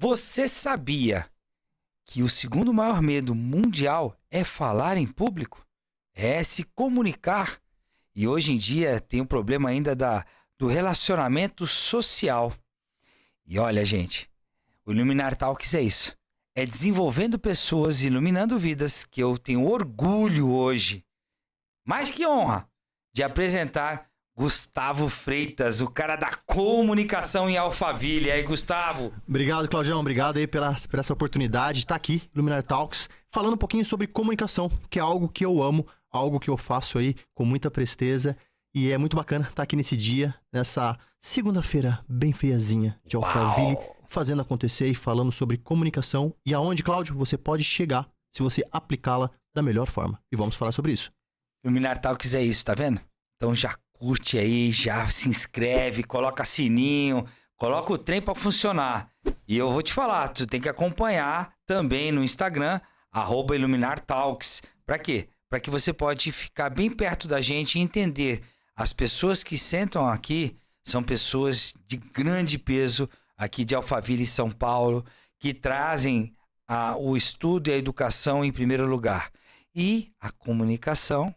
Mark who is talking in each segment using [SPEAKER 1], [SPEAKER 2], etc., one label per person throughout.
[SPEAKER 1] Você sabia que o segundo maior medo mundial é falar em público? É se comunicar. E hoje em dia tem o problema ainda do relacionamento social. E olha, gente, o Iluminar Talks é isso. É desenvolvendo pessoas, iluminando vidas, que eu tenho orgulho hoje, mais que honra, de apresentar Gustavo Freitas, o cara da comunicação em Alphaville. E aí, Gustavo?
[SPEAKER 2] Obrigado, Claudião. Obrigado aí por essa oportunidade de estar aqui, Iluminar Talks, falando um pouquinho sobre comunicação, que é algo que eu amo, algo que eu faço aí com muita presteza. E é muito bacana estar aqui nesse dia, nessa segunda-feira bem feiazinha de Alphaville, fazendo acontecer e falando sobre comunicação e aonde, Cláudio, você pode chegar se você aplicá-la da melhor forma. E vamos falar sobre isso.
[SPEAKER 1] Iluminar Talks é isso, tá vendo? Então já curte aí, já se inscreve, coloca sininho, coloca o trem pra funcionar. E eu vou te falar, tu tem que acompanhar também no Instagram, @IluminarTalks. Pra quê? Pra que você pode ficar bem perto da gente e entender. As pessoas que sentam aqui são pessoas de grande peso aqui de Alphaville, São Paulo, que trazem o estudo e a educação em primeiro lugar. E a comunicação,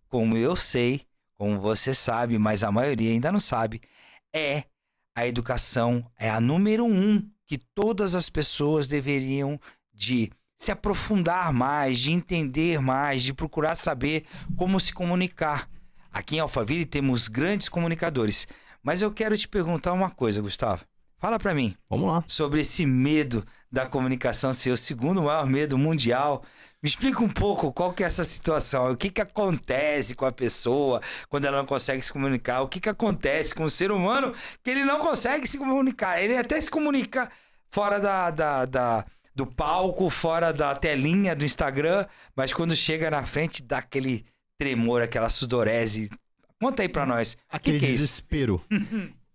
[SPEAKER 1] como eu sei, como você sabe, mas a maioria ainda não sabe, é a educação, é a número 1 que todas as pessoas deveriam de se aprofundar mais, de entender mais, de procurar saber como se comunicar. Aqui em Alphaville temos grandes comunicadores, mas eu quero te perguntar uma coisa, Gustavo. Fala pra mim.
[SPEAKER 2] Vamos lá.
[SPEAKER 1] Sobre esse medo da comunicação ser o segundo maior medo mundial. Me explica um pouco qual que é essa situação. O que acontece com a pessoa quando ela não consegue se comunicar? O que acontece com o ser humano que ele não consegue se comunicar? Ele até se comunica fora do palco, fora da telinha do Instagram, mas quando chega na frente dá aquele tremor, aquela sudorese. Conta aí pra nós.
[SPEAKER 2] Aquele
[SPEAKER 1] que é
[SPEAKER 2] desespero.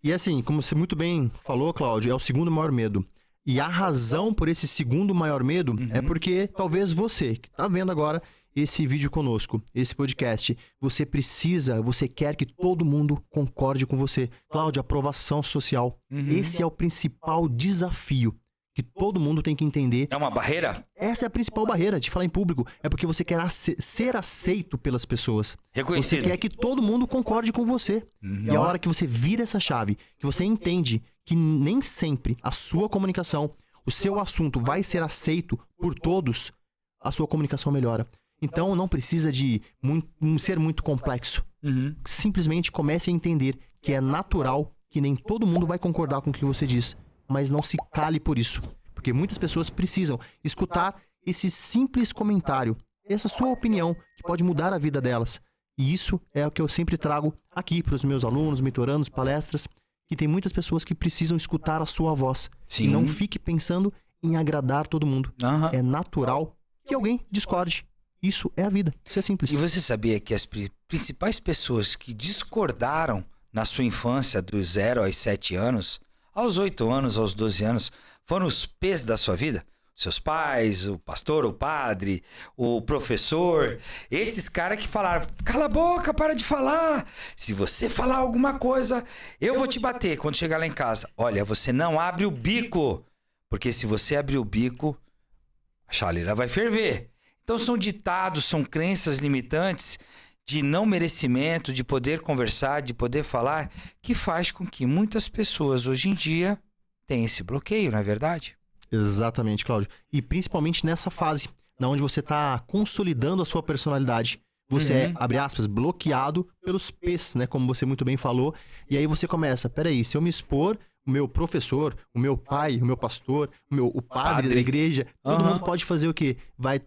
[SPEAKER 2] E assim, como você muito bem falou, Cláudio, é o segundo maior medo. E a razão por esse segundo maior medo é porque talvez você, que tá vendo agora esse vídeo conosco, esse podcast, você quer que todo mundo concorde com você. Cláudio, aprovação social. Esse é o principal desafio que todo mundo tem que entender.
[SPEAKER 1] É uma barreira?
[SPEAKER 2] Essa é a principal barreira de falar em público. É porque você quer ser aceito pelas pessoas.
[SPEAKER 1] Reconhecido.
[SPEAKER 2] Você quer que todo mundo concorde com você. E a hora que você vira essa chave, que você entende que nem sempre a sua comunicação, o seu assunto vai ser aceito por todos, a sua comunicação melhora. Então não precisa de ser muito complexo. Simplesmente comece a entender que é natural que nem todo mundo vai concordar com o que você diz. Mas não se cale por isso, porque muitas pessoas precisam escutar esse simples comentário, essa sua opinião, que pode mudar a vida delas. E isso é o que eu sempre trago aqui para os meus alunos, mentorandos, palestras, que tem muitas pessoas que precisam escutar a sua voz.
[SPEAKER 1] Sim.
[SPEAKER 2] E não fique pensando em agradar todo mundo. É natural que alguém discorde. Isso é a vida, isso é simples.
[SPEAKER 1] E você sabia que as principais pessoas que discordaram na sua infância, dos 0 aos 7 anos... aos 8 anos, aos 12 anos, foram os P's da sua vida? Seus pais, o pastor, o padre, o professor, esses caras que falaram, cala a boca, para de falar. Se você falar alguma coisa, eu vou te bater quando chegar lá em casa. Olha, você não abre o bico, porque se você abrir o bico, a chaleira vai ferver. Então são ditados, são crenças limitantes de não merecimento, de poder conversar, de poder falar, que faz com que muitas pessoas hoje em dia tenham esse bloqueio, não é verdade?
[SPEAKER 2] Exatamente, Cláudio. E principalmente nessa fase, onde você está consolidando a sua personalidade. Você é, abre aspas, bloqueado pelos P's, né? Como você muito bem falou. E aí você começa, peraí, se eu me expor, o meu professor, o meu pai, o meu pastor, o padre da igreja, todo mundo pode fazer o quê? Vai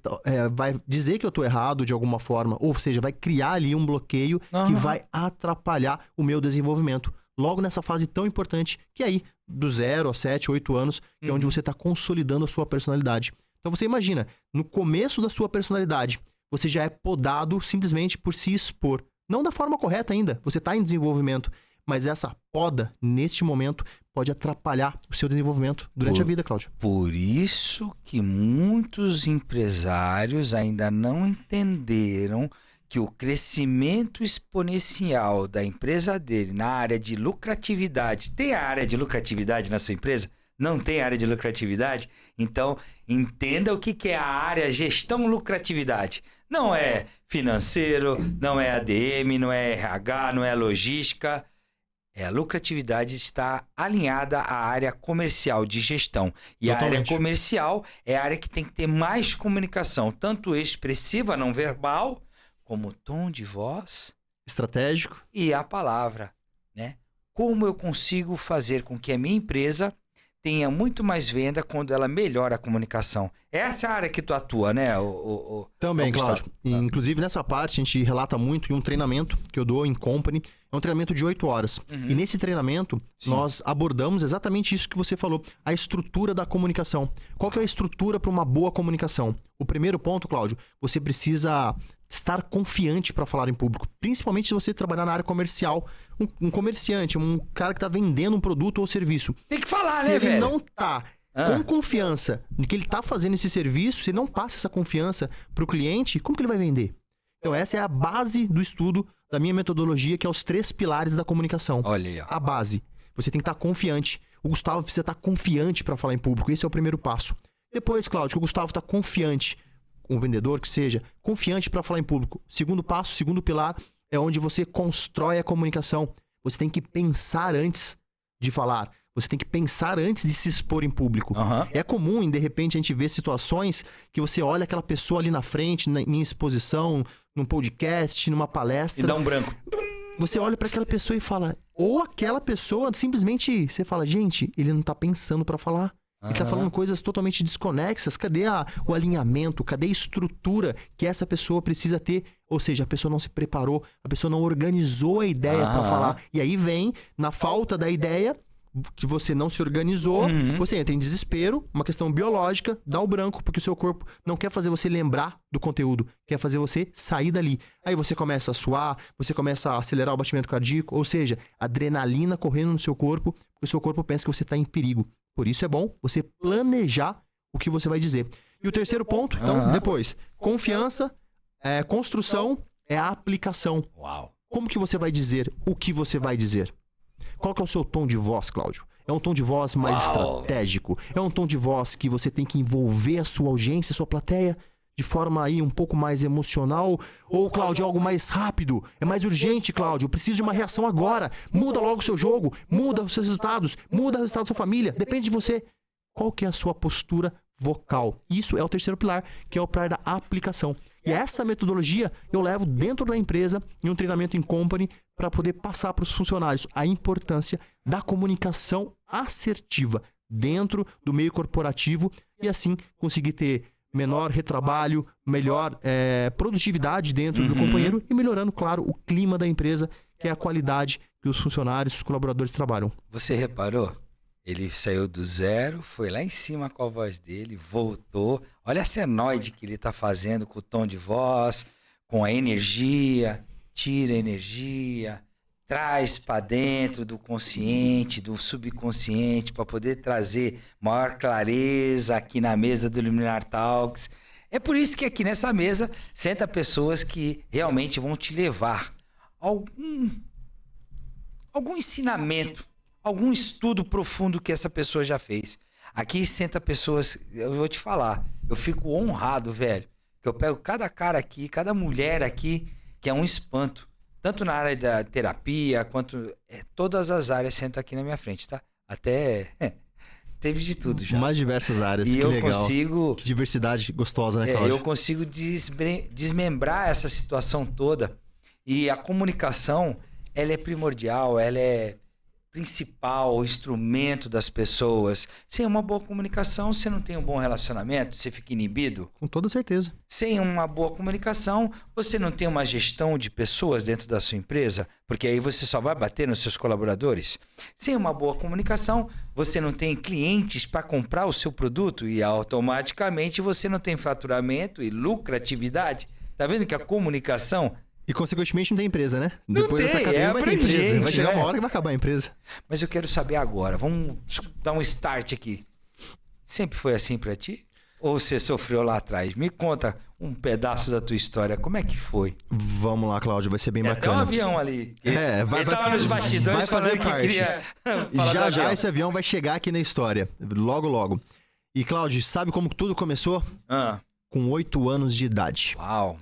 [SPEAKER 2] dizer que eu tô errado de alguma forma, ou seja, vai criar ali um bloqueio que vai atrapalhar o meu desenvolvimento. Logo nessa fase tão importante, que é aí, do 0 a 7, 8 anos, que é onde você tá consolidando a sua personalidade. Então você imagina, no começo da sua personalidade, você já é podado simplesmente por se expor. Não da forma correta ainda, você tá em desenvolvimento. Mas essa poda, neste momento, pode atrapalhar o seu desenvolvimento durante a vida, Cláudio.
[SPEAKER 1] Por isso que muitos empresários ainda não entenderam que o crescimento exponencial da empresa dele na área de lucratividade... Tem a área de lucratividade na sua empresa? Não tem área de lucratividade? Então, entenda o que é a área gestão lucratividade. Não é financeiro, não é ADM, não é RH, não é logística. A lucratividade está alinhada à área comercial de gestão. E
[SPEAKER 2] Totalmente.
[SPEAKER 1] a área comercial é a área que tem que ter mais comunicação, tanto expressiva, não verbal, como tom de voz
[SPEAKER 2] Estratégico.
[SPEAKER 1] e a palavra, né? Como eu consigo fazer com que a minha empresa tenha muito mais venda quando ela melhora a comunicação? Essa é a área que tu atua, né?
[SPEAKER 2] Também,
[SPEAKER 1] Gustavo.
[SPEAKER 2] Cláudio. Inclusive, nessa parte, a gente relata muito em um treinamento que eu dou em company. É um treinamento de 8 horas. E nesse treinamento,
[SPEAKER 1] Sim.
[SPEAKER 2] nós abordamos exatamente isso que você falou. A estrutura da comunicação. Qual que é a estrutura para uma boa comunicação? O primeiro ponto, Cláudio, você precisa estar confiante para falar em público. Principalmente se você trabalhar na área comercial. Um comerciante, um cara que está vendendo um produto ou serviço.
[SPEAKER 1] Tem que falar,
[SPEAKER 2] Se
[SPEAKER 1] né,
[SPEAKER 2] ele
[SPEAKER 1] velho?
[SPEAKER 2] não tá com confiança de que ele tá fazendo esse serviço, se ele não passa essa confiança pro cliente, como que ele vai vender? Então essa é a base do estudo da minha metodologia, que é os 3 pilares da comunicação.
[SPEAKER 1] Olha aí, ó.
[SPEAKER 2] A base. Você tem que estar confiante. O Gustavo precisa estar confiante para falar em público. Esse é o primeiro passo. Depois, Cláudio, que o Gustavo está confiante, um vendedor que seja, confiante para falar em público. Segundo passo, segundo pilar, é onde você constrói a comunicação. Você tem que pensar antes de falar. Você tem que pensar antes de se expor em público. É comum, de repente, a gente ver situações que você olha aquela pessoa ali na frente, em exposição, num podcast, numa palestra.
[SPEAKER 1] E dá um branco.
[SPEAKER 2] Você olha para aquela pessoa e fala... Ou aquela pessoa, simplesmente, você fala... Gente, ele não tá pensando para falar. Ele tá falando coisas totalmente desconexas. Cadê o alinhamento? Cadê a estrutura que essa pessoa precisa ter? Ou seja, a pessoa não se preparou, a pessoa não organizou a ideia para falar. E aí vem, na falta da ideia, que você não se organizou, você entra em desespero, uma questão biológica, dá o branco, porque o seu corpo não quer fazer você lembrar do conteúdo, quer fazer você sair dali. Aí você começa a suar, você começa a acelerar o batimento cardíaco, ou seja, adrenalina correndo no seu corpo, porque o seu corpo pensa que você está em perigo. Por isso é bom você planejar o que você vai dizer. E o terceiro ponto, então, depois, confiança, construção, é a aplicação.
[SPEAKER 1] Uau.
[SPEAKER 2] Como que você vai dizer o que você vai dizer? Qual que é o seu tom de voz, Cláudio? É um tom de voz mais estratégico? É um tom de voz que você tem que envolver a sua audiência, a sua plateia, de forma aí um pouco mais emocional? Ou, Cláudio, é algo mais rápido? É mais urgente, Cláudio? Eu preciso de uma reação agora. Muda logo o seu jogo, muda os seus resultados, muda o resultado da sua família. Depende de você. Qual que é a sua postura vocal? Isso é o terceiro pilar, que é o pilar da aplicação. E essa metodologia eu levo dentro da empresa, em um treinamento em company, para poder passar para os funcionários a importância da comunicação assertiva dentro do meio corporativo e assim conseguir ter menor retrabalho, melhor produtividade dentro do companheiro e melhorando, claro, o clima da empresa, que é a qualidade que os funcionários, os colaboradores trabalham.
[SPEAKER 1] Você reparou? Ele saiu do zero, foi lá em cima com a voz dele, voltou. Olha a senoide que ele está fazendo com o tom de voz, com a energia. Tira a energia, traz para dentro do consciente, do subconsciente, para poder trazer maior clareza aqui na mesa do Luminar Talks. É por isso que aqui nessa mesa senta pessoas que realmente vão te levar algum ensinamento, algum estudo profundo que essa pessoa já fez. Aqui senta pessoas, eu vou te falar, eu fico honrado, velho, que eu pego cada cara aqui, cada mulher aqui, que é um espanto. Tanto na área da terapia, quanto todas as áreas sentam aqui na minha frente, tá? Até teve de tudo já.
[SPEAKER 2] Mais diversas áreas,
[SPEAKER 1] e
[SPEAKER 2] que
[SPEAKER 1] eu
[SPEAKER 2] legal.
[SPEAKER 1] Consigo,
[SPEAKER 2] que diversidade gostosa, né, Cláudio?
[SPEAKER 1] eu consigo desmembrar essa situação toda. E a comunicação, ela é primordial, ela é principal instrumento das pessoas. Sem uma boa comunicação, você não tem um bom relacionamento, você fica inibido.
[SPEAKER 2] Com toda certeza.
[SPEAKER 1] Sem uma boa comunicação, você não tem uma gestão de pessoas dentro da sua empresa, porque aí você só vai bater nos seus colaboradores. Sem uma boa comunicação, você não tem clientes para comprar o seu produto e automaticamente você não tem faturamento e lucratividade. Tá vendo que a comunicação...
[SPEAKER 2] E, consequentemente, não tem empresa, né?
[SPEAKER 1] Não
[SPEAKER 2] Depois dessa
[SPEAKER 1] tem,
[SPEAKER 2] cadeia não vai ter empresa. Vai chegar uma hora que vai acabar a empresa.
[SPEAKER 1] Mas eu quero saber agora. Vamos dar um start aqui. Sempre foi assim pra ti? ou você sofreu lá atrás? Me conta um pedaço da tua história. Como é que foi?
[SPEAKER 2] Vamos lá, Cláudio, vai ser bem
[SPEAKER 1] Tem
[SPEAKER 2] bacana.
[SPEAKER 1] até um avião ali.
[SPEAKER 2] Vai
[SPEAKER 1] Ele tava nos bastidores
[SPEAKER 2] vai fazer
[SPEAKER 1] falando que
[SPEAKER 2] parte.
[SPEAKER 1] queria falar do
[SPEAKER 2] Já
[SPEAKER 1] avião.
[SPEAKER 2] esse avião vai chegar aqui na história, logo, logo. E, Cláudio, sabe como tudo começou?
[SPEAKER 1] Ah,
[SPEAKER 2] Com 8 anos de idade.
[SPEAKER 1] uau.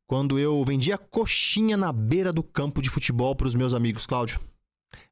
[SPEAKER 2] Quando eu vendia coxinha na beira do campo de futebol para os meus amigos, Cláudio.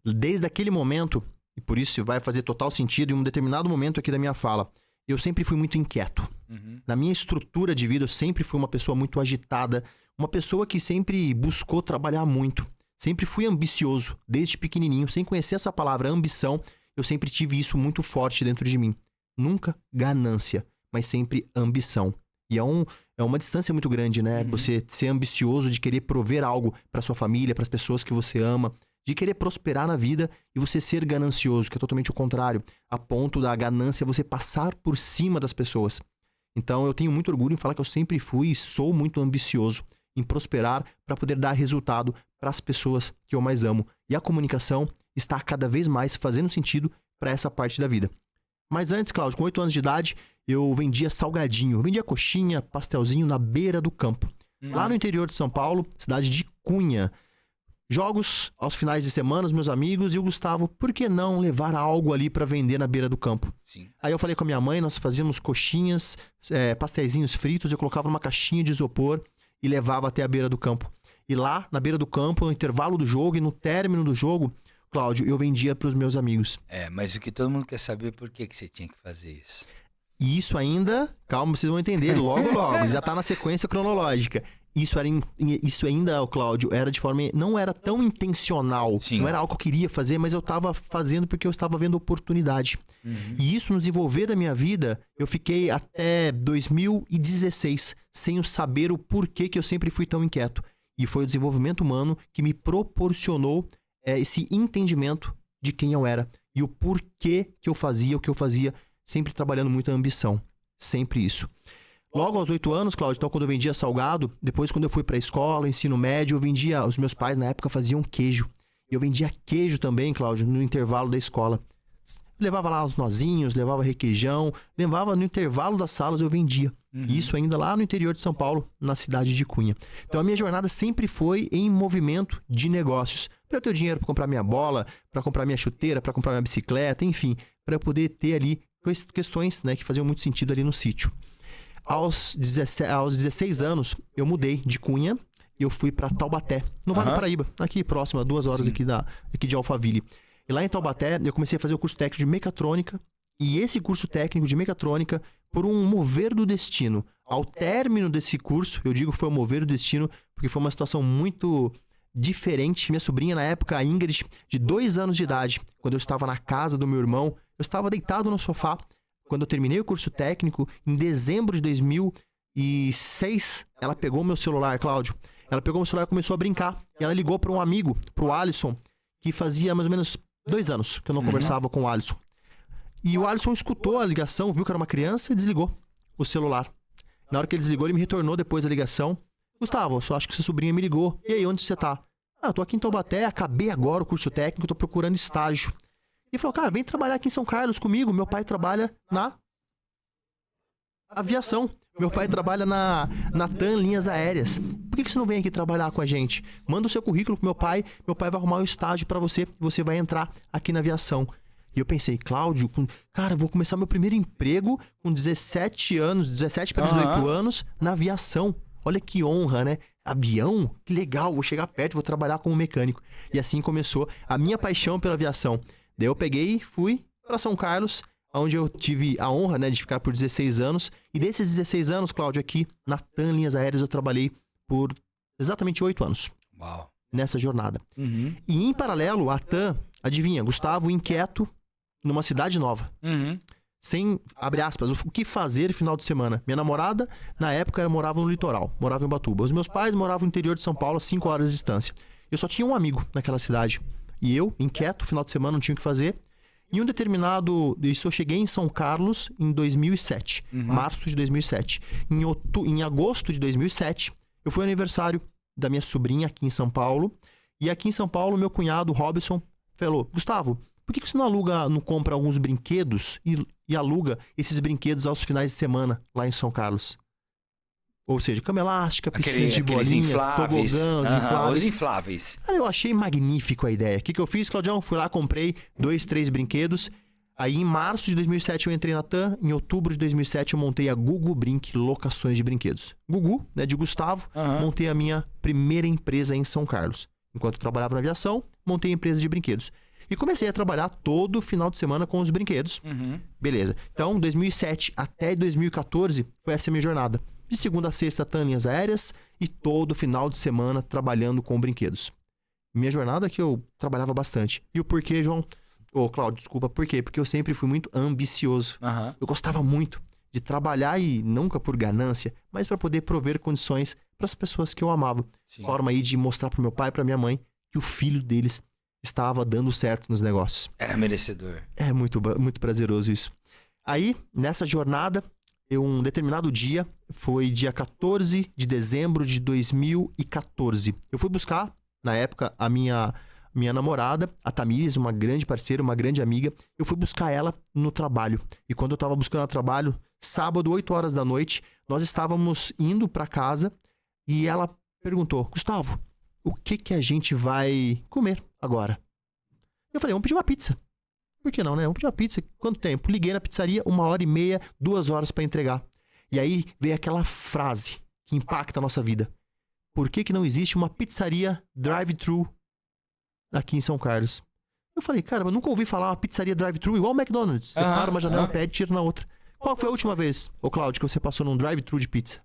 [SPEAKER 2] Desde aquele momento, e por isso vai fazer total sentido em um determinado momento aqui da minha fala, eu sempre fui muito inquieto.
[SPEAKER 1] Uhum.
[SPEAKER 2] Na minha estrutura de vida, eu sempre fui uma pessoa muito agitada, uma pessoa que sempre buscou trabalhar muito. Sempre fui ambicioso, desde pequenininho, sem conhecer essa palavra ambição, eu sempre tive isso muito forte dentro de mim. Nunca ganância, mas sempre ambição. E é uma distância muito grande, né?
[SPEAKER 1] Uhum.
[SPEAKER 2] Você ser ambicioso de querer prover algo para sua família, para as pessoas que você ama, de querer prosperar na vida e você ser ganancioso, que é totalmente o contrário, a ponto da ganância você passar por cima das pessoas. Então eu tenho muito orgulho em falar que eu sempre fui e sou muito ambicioso em prosperar para poder dar resultado para as pessoas que eu mais amo. E a comunicação está cada vez mais fazendo sentido para essa parte da vida. Mas antes, Cláudio, com 8 anos de idade, eu vendia salgadinho, vendia coxinha, pastelzinho na beira do campo. Lá no interior de São Paulo, cidade de Cunha. Jogos aos finais de semana, os meus amigos e o Gustavo, por que não levar algo ali para vender na beira do campo?
[SPEAKER 1] Sim.
[SPEAKER 2] Aí eu falei com a minha mãe, nós fazíamos coxinhas, pastéisinhos fritos, eu colocava numa caixinha de isopor e levava até a beira do campo. E lá, na beira do campo, no intervalo do jogo e no término do jogo, Cláudio, eu vendia para os meus amigos.
[SPEAKER 1] Mas o que todo mundo quer saber é por que você tinha que fazer isso.
[SPEAKER 2] E isso ainda, calma, vocês vão entender logo, logo, já tá na sequência cronológica. Isso ainda, Cláudio, era de forma, não era tão intencional,
[SPEAKER 1] Sim.
[SPEAKER 2] Não era algo que eu queria fazer, mas eu tava fazendo porque eu estava vendo oportunidade.
[SPEAKER 1] Uhum.
[SPEAKER 2] E isso no desenvolver da minha vida, eu fiquei até 2016 sem saber o porquê que eu sempre fui tão inquieto. E foi o desenvolvimento humano que me proporcionou esse entendimento de quem eu era e o porquê que eu fazia o que eu fazia, sempre trabalhando muita ambição. Sempre isso. Logo aos 8 anos, Cláudio, então quando eu vendia salgado, depois quando eu fui pra escola, ensino médio, eu vendia, os meus pais na época faziam queijo. Eu vendia queijo também, Cláudio, no intervalo da escola. Levava lá os nozinhos, levava requeijão, levava no intervalo das salas, eu vendia. Isso ainda lá no interior de São Paulo, na cidade de Cunha. Então a minha jornada sempre foi em movimento de negócios. Para eu ter o dinheiro para comprar minha bola, para comprar minha chuteira, para comprar minha bicicleta, enfim, para eu poder ter ali questões, né, que faziam muito sentido ali no sítio. Aos 16 anos, eu mudei de Cunha e eu fui para Taubaté, no Vale do Paraíba, aqui próximo, a 2 horas aqui de Alphaville. E lá em Taubaté, eu comecei a fazer o curso técnico de mecatrônica. E esse curso técnico de mecatrônica, por um mover do destino, ao término desse curso, eu digo que foi um mover do destino, porque foi uma situação muito diferente. Minha sobrinha, na época, a Ingrid, de 2 anos de idade, quando eu estava na casa do meu irmão, eu estava deitado no sofá. Quando eu terminei o curso técnico, em dezembro de 2006, ela pegou meu celular, Cláudio. Ela pegou meu celular e começou a brincar. E ela ligou para um amigo, para o Alisson, que fazia mais ou menos 2 anos que eu não conversava com o Alisson. E o Alisson escutou a ligação, viu que era uma criança e desligou o celular. Na hora que ele desligou, ele me retornou depois da ligação. Gustavo, eu só acho que sua sobrinha me ligou. E aí, onde você tá? Eu tô aqui em Taubaté, acabei agora o curso técnico, tô procurando estágio. E falou, cara, vem trabalhar aqui em São Carlos comigo. Meu pai trabalha na aviação. Meu pai trabalha na TAM Linhas Aéreas. Por que você não vem aqui trabalhar com a gente? Manda o seu currículo pro meu pai vai arrumar um estágio pra você e você vai entrar aqui na aviação. E eu pensei, Cláudio, cara, eu vou começar meu primeiro emprego com 17 para 18 anos na aviação. Olha que honra, né? Avião? Que legal, vou chegar perto, vou trabalhar como mecânico. E assim começou a minha paixão pela aviação. Daí eu peguei e fui para São Carlos, onde eu tive a honra, né, de ficar por 16 anos. E desses 16 anos, Cláudio, aqui na TAM Linhas Aéreas, eu trabalhei por exatamente 8 anos.
[SPEAKER 1] Uau.
[SPEAKER 2] Nessa jornada. E em paralelo, a TAM, adivinha, Gustavo inquieto, numa cidade nova. Sem, abre aspas, o que fazer final de semana. Minha namorada, na época, morava no litoral, morava em Ubatuba. Os meus pais moravam no interior de São Paulo, a 5 horas de distância. Eu só tinha um amigo naquela cidade. E eu, inquieto, final de semana, não tinha o que fazer. Em um determinado... Isso eu cheguei em São Carlos em 2007. Março de 2007. Em agosto de 2007, eu fui ao aniversário da minha sobrinha aqui em São Paulo. E aqui em São Paulo, meu cunhado, Robson, falou, Gustavo, por que você não compra alguns brinquedos e aluga esses brinquedos aos finais de semana lá em São Carlos? Ou seja, cama elástica, piscina de bolinha, tobogãs, infláveis.
[SPEAKER 1] Os infláveis.
[SPEAKER 2] Cara, eu achei magnífico a ideia. O que eu fiz, Claudião? Fui lá, comprei 2, 3 brinquedos. Aí, em março de 2007, eu entrei na TAM. Em outubro de 2007, eu montei a Gugu Brinque Locações de Brinquedos. Gugu, né, de Gustavo. Montei a minha primeira empresa em São Carlos. Enquanto eu trabalhava na aviação, montei a empresa de brinquedos. E comecei a trabalhar todo final de semana com os brinquedos. Beleza. Então, 2007 até 2014, foi essa a minha jornada. De segunda a sexta, TAM linhas aéreas. E todo final de semana, trabalhando com brinquedos. Minha jornada que eu trabalhava bastante. E o porquê, João? Cláudio, desculpa, por quê? Porque eu sempre fui muito ambicioso. Eu gostava muito de trabalhar e nunca por ganância, mas para poder prover condições para as pessoas que eu amava. Sim. Forma aí de mostrar para meu pai e para minha mãe que o filho deles estava dando certo nos negócios.
[SPEAKER 1] Era merecedor.
[SPEAKER 2] É muito prazeroso isso. Aí, nessa jornada, um determinado dia, foi dia 14 de dezembro de 2014. Eu fui buscar, na época, a minha namorada, a Tamires, uma grande parceira, uma grande amiga. Eu fui buscar ela no trabalho. E quando eu tava buscando ela no trabalho, sábado, 8 horas da noite, nós estávamos indo para casa e ela perguntou: Gustavo, o que a gente vai comer agora? Eu falei: vamos pedir uma pizza. Por que não, né? Vamos pedir uma pizza. Quanto tempo? Liguei na pizzaria, 1h30, 2 horas para entregar. E aí veio aquela frase que impacta a nossa vida. Por que não existe uma pizzaria drive-thru aqui em São Carlos? Eu falei: cara, eu nunca ouvi falar uma pizzaria drive-thru igual o McDonald's. Você para uma janela, pede, tira na outra. Qual foi a última vez, Cláudio, que você passou num drive-thru de pizza?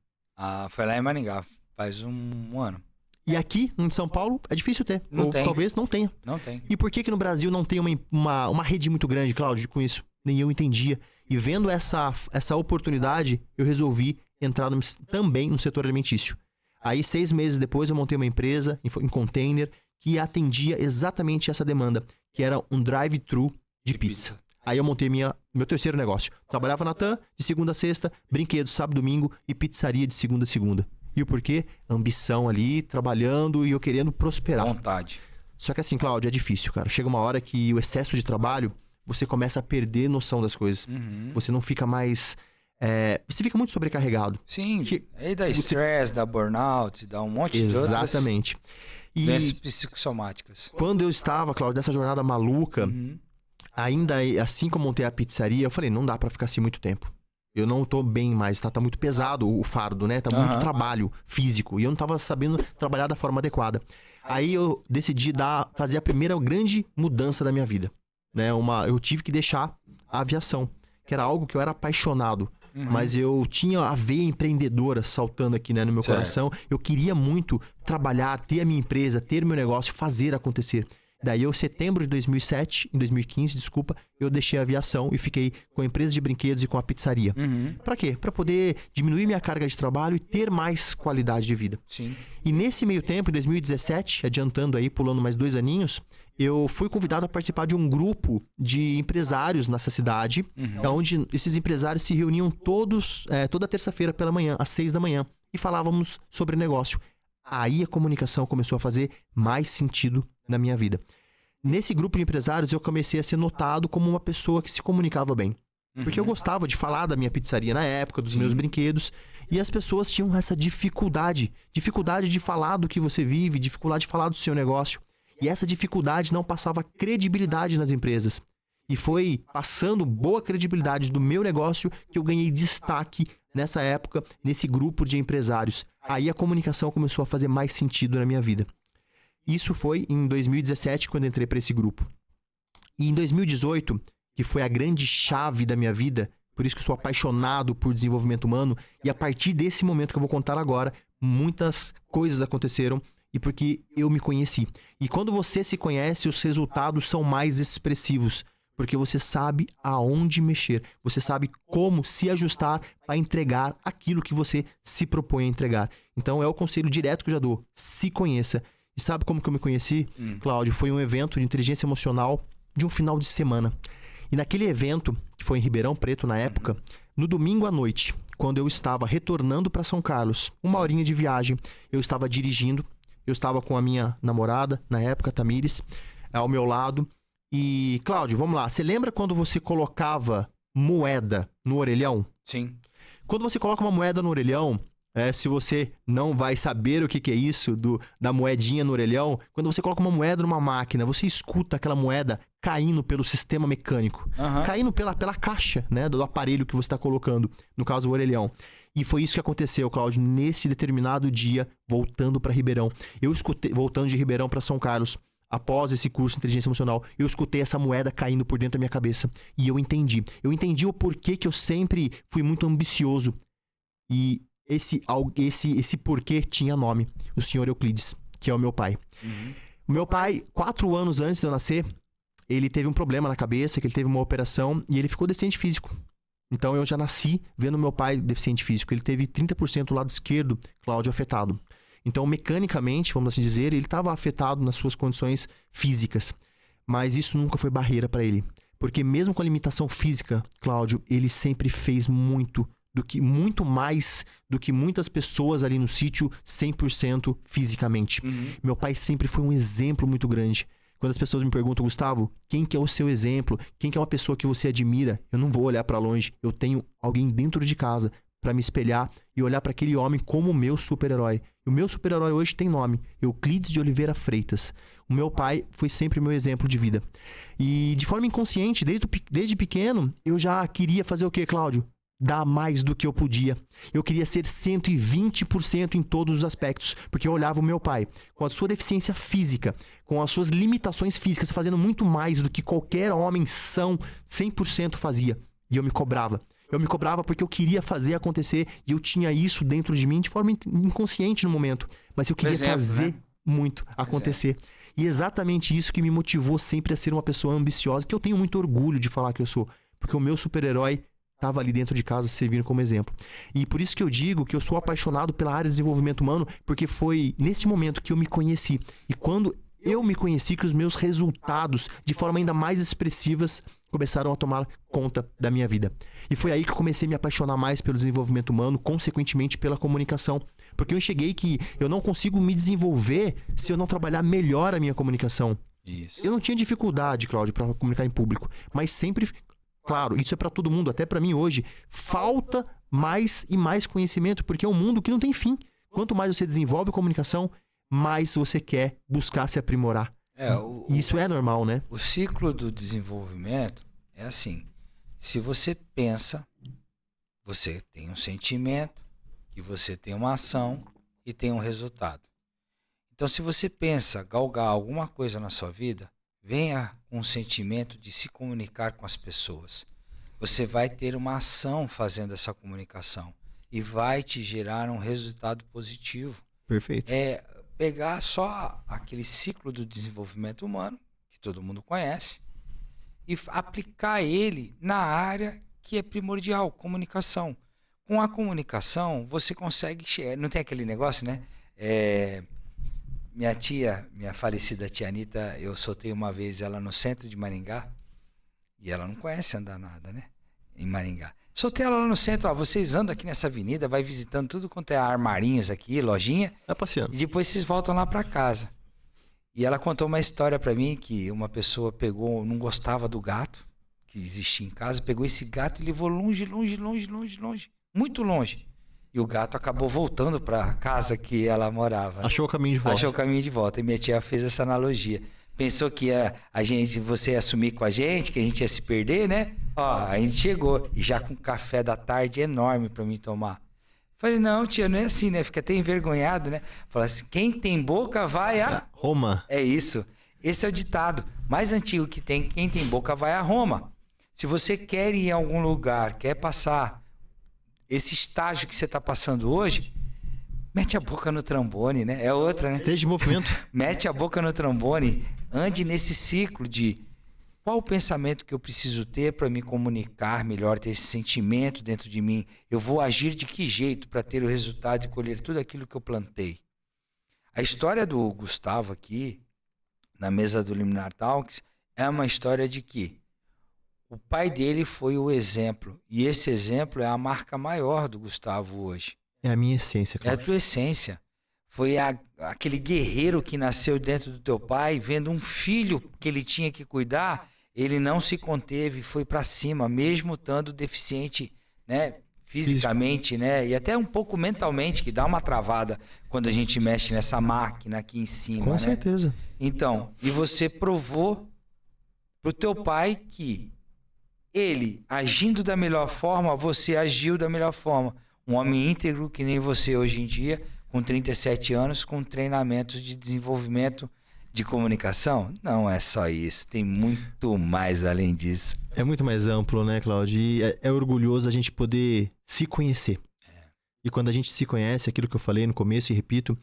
[SPEAKER 1] Foi lá em Maringá, faz um ano.
[SPEAKER 2] E aqui, em São Paulo, é difícil ter. Ou talvez não tenha.
[SPEAKER 1] Não tem.
[SPEAKER 2] E por que no Brasil não tem uma rede muito grande, Cláudio, com isso? Nem eu entendia. E vendo essa oportunidade, eu resolvi entrar também no setor alimentício. Aí, 6 meses depois, eu montei uma empresa em container que atendia exatamente essa demanda, que era um drive-thru de pizza. Aí eu montei meu terceiro negócio. Trabalhava na TAM de segunda a sexta, brinquedos sábado e domingo e pizzaria de segunda a segunda. E o porquê? Ambição ali, trabalhando e eu querendo prosperar.
[SPEAKER 1] Vontade.
[SPEAKER 2] Só que assim, Cláudio, é difícil, cara. Chega uma hora que o excesso de trabalho, você começa a perder noção das coisas. Você não fica mais... você fica muito sobrecarregado.
[SPEAKER 1] Sim, aí dá estresse, dá burnout, dá um monte de outras...
[SPEAKER 2] Exatamente. E
[SPEAKER 1] doenças psicossomáticas.
[SPEAKER 2] Quando eu estava, Cláudio, nessa jornada maluca, ainda assim que eu montei a pizzaria, eu falei: não dá pra ficar assim muito tempo. Eu não tô bem mais, tá muito pesado o fardo, né? Tá muito trabalho físico. E eu não tava sabendo trabalhar da forma adequada. Aí eu decidi fazer a primeira grande mudança da minha vida. Né? Eu tive que deixar a aviação, que era algo que eu era apaixonado. Mas eu tinha a veia empreendedora saltando aqui, né, no meu coração. Eu queria muito trabalhar, ter a minha empresa, ter meu negócio, fazer acontecer. Daí, em setembro de 2015, eu deixei a aviação e fiquei com a empresa de brinquedos e com a pizzaria. Pra quê? Pra poder diminuir minha carga de trabalho e ter mais qualidade de vida.
[SPEAKER 1] Sim.
[SPEAKER 2] E nesse meio tempo, em 2017, adiantando aí, pulando mais 2 aninhos, eu fui convidado a participar de um grupo de empresários nessa cidade, onde esses empresários se reuniam toda terça-feira pela manhã, às 6 da manhã, e falávamos sobre negócio. Aí a comunicação começou a fazer mais sentido na minha vida. Nesse grupo de empresários, eu comecei a ser notado como uma pessoa que se comunicava bem. Porque eu gostava de falar da minha pizzaria na época, dos meus brinquedos. E as pessoas tinham essa dificuldade de falar do que você vive, dificuldade de falar do seu negócio. E essa dificuldade não passava credibilidade nas empresas. E foi passando boa credibilidade do meu negócio que eu ganhei destaque nessa época, nesse grupo de empresários. Aí a comunicação começou a fazer mais sentido na minha vida. Isso foi em 2017, quando entrei para esse grupo. E em 2018, que foi a grande chave da minha vida, por isso que eu sou apaixonado por desenvolvimento humano, e a partir desse momento que eu vou contar agora, muitas coisas aconteceram e porque eu me conheci. E quando você se conhece, os resultados são mais expressivos, porque você sabe aonde mexer, você sabe como se ajustar para entregar aquilo que você se propõe a entregar. Então é o conselho direto que eu já dou: se conheça. E sabe como que eu me conheci, Cláudio? Foi um evento de inteligência emocional de um final de semana. E naquele evento, que foi em Ribeirão Preto na época, no domingo à noite, quando eu estava retornando para São Carlos, 1 horinha de viagem, eu estava dirigindo, eu estava com a minha namorada, na época, Tamires, ao meu lado, E, Cláudio, vamos lá. Você lembra quando você colocava moeda no orelhão?
[SPEAKER 1] Sim.
[SPEAKER 2] Quando você coloca uma moeda no orelhão, se você não vai saber o que é isso da moedinha no orelhão, quando você coloca uma moeda numa máquina, você escuta aquela moeda caindo pelo sistema mecânico, caindo pela caixa, né, do aparelho que você está colocando, no caso o orelhão. E foi isso que aconteceu, Cláudio, nesse determinado dia, voltando para Ribeirão. Eu escutei, voltando de Ribeirão para São Carlos, após esse curso de inteligência emocional, eu escutei essa moeda caindo por dentro da minha cabeça. E eu entendi. Eu entendi o porquê que eu sempre fui muito ambicioso. E esse porquê tinha nome. O senhor Euclides, que é o meu pai. O meu pai, 4 anos antes de eu nascer, ele teve um problema na cabeça, que ele teve uma operação e ele ficou deficiente físico. Então eu já nasci vendo meu pai deficiente físico. Ele teve 30% do lado esquerdo, Cláudio, afetado. Então, mecanicamente, vamos assim dizer, ele estava afetado nas suas condições físicas. Mas isso nunca foi barreira para ele. Porque mesmo com a limitação física, Cláudio, ele sempre fez muito mais do que muitas pessoas ali no sítio 100% fisicamente. Meu pai sempre foi um exemplo muito grande. Quando as pessoas me perguntam, Gustavo, quem que é o seu exemplo? Quem que é uma pessoa que você admira? Eu não vou olhar para longe. Eu tenho alguém dentro de casa para me espelhar e olhar para aquele homem como o meu super-herói. E o meu super-herói hoje tem nome, Euclides de Oliveira Freitas. O meu pai foi sempre meu exemplo de vida. E de forma inconsciente, desde pequeno, eu já queria fazer o quê, Cláudio? Dar mais do que eu podia. Eu queria ser 120% em todos os aspectos, porque eu olhava o meu pai com a sua deficiência física, com as suas limitações físicas, fazendo muito mais do que qualquer homem são 100% fazia. E eu me cobrava. Eu me cobrava porque eu queria fazer acontecer e eu tinha isso dentro de mim de forma inconsciente no momento. Mas eu queria fazer muito acontecer. E exatamente isso que me motivou sempre a ser uma pessoa ambiciosa, que eu tenho muito orgulho de falar que eu sou. Porque o meu super-herói estava ali dentro de casa servindo como exemplo. E por isso que eu digo que eu sou apaixonado pela área de desenvolvimento humano, porque foi nesse momento que eu me conheci. E quando eu me conheci, que os meus resultados, de forma ainda mais expressivas, começaram a tomar conta da minha vida. E foi aí que eu comecei a me apaixonar mais pelo desenvolvimento humano, consequentemente pela comunicação. Porque eu enxerguei que eu não consigo me desenvolver se eu não trabalhar melhor a minha comunicação.
[SPEAKER 1] Isso.
[SPEAKER 2] Eu não tinha dificuldade, Cláudio, para comunicar em público, mas sempre, claro, isso é para todo mundo, até para mim hoje, falta mais e mais conhecimento, porque é um mundo que não tem fim. Quanto mais você desenvolve comunicação, mais você quer buscar se aprimorar. E isso é normal, né?
[SPEAKER 1] O ciclo do desenvolvimento é assim. Se você pensa, você tem um sentimento, e você tem uma ação e tem um resultado. Então, se você pensa galgar alguma coisa na sua vida, venha com o sentimento de se comunicar com as pessoas. Você vai ter uma ação fazendo essa comunicação e vai te gerar um resultado positivo.
[SPEAKER 2] Perfeito.
[SPEAKER 1] É pegar só aquele ciclo do desenvolvimento humano, que todo mundo conhece, e aplicar ele na área que é primordial, comunicação. Com a comunicação, você consegue... Não tem aquele negócio, né? Minha falecida tia Anitta, eu soltei uma vez ela no centro de Maringá, e ela não conhece andar nada, né? Em Maringá. Soltei ela lá no centro, ó, vocês andam aqui nessa avenida, vai visitando tudo quanto é armarinhos aqui, lojinha.
[SPEAKER 2] Vai passeando.
[SPEAKER 1] E depois vocês voltam lá pra casa. E ela contou uma história pra mim, que uma pessoa pegou, não gostava do gato que existia em casa, pegou esse gato e levou longe, muito longe. E o gato acabou voltando pra casa que ela morava.
[SPEAKER 2] Achou o caminho de volta.
[SPEAKER 1] Achou o caminho de volta. E minha tia fez essa analogia. Pensou que você ia assumir com a gente, que a gente ia se perder, né? Ó, a gente chegou. E já com um café da tarde enorme pra mim tomar. Falei, não, tia, não é assim, né? Fica até envergonhado, né? Falei assim, quem tem boca vai a...
[SPEAKER 2] Roma.
[SPEAKER 1] É isso. Esse é o ditado mais antigo que tem. Quem tem boca vai a Roma. Se você quer ir em algum lugar, quer passar esse estágio que você está passando hoje, mete a boca no trombone, né? É outra, né?
[SPEAKER 2] Esteja de movimento.
[SPEAKER 1] Mete a boca no trombone. Ande nesse ciclo de qual o pensamento que eu preciso ter para me comunicar melhor, ter esse sentimento dentro de mim. Eu vou agir de que jeito para ter o resultado e colher tudo aquilo que eu plantei. A história do Gustavo aqui, na mesa do Liminar Talks, é uma história de que o pai dele foi o exemplo. E esse exemplo é a marca maior do Gustavo hoje.
[SPEAKER 2] É a minha essência,
[SPEAKER 1] É a
[SPEAKER 2] Cláudio.
[SPEAKER 1] tua essência. foi aquele guerreiro que nasceu dentro do teu pai, vendo um filho que ele tinha que cuidar, ele não se conteve, foi para cima, mesmo estando deficiente, né, fisicamente, né, e até um pouco mentalmente, que dá uma travada quando a gente mexe nessa máquina aqui em cima,
[SPEAKER 2] Com
[SPEAKER 1] né?
[SPEAKER 2] certeza.
[SPEAKER 1] Então, e você provou pro teu pai que ele, agindo da melhor forma, você agiu da melhor forma. Um homem íntegro que nem você hoje em dia, com 37 anos, com treinamentos de desenvolvimento de comunicação. Não é só isso, tem muito mais além disso.
[SPEAKER 2] É muito mais amplo, né, Cláudio? E é orgulhoso a gente poder se conhecer. E quando a gente se conhece, aquilo que eu falei no começo e repito,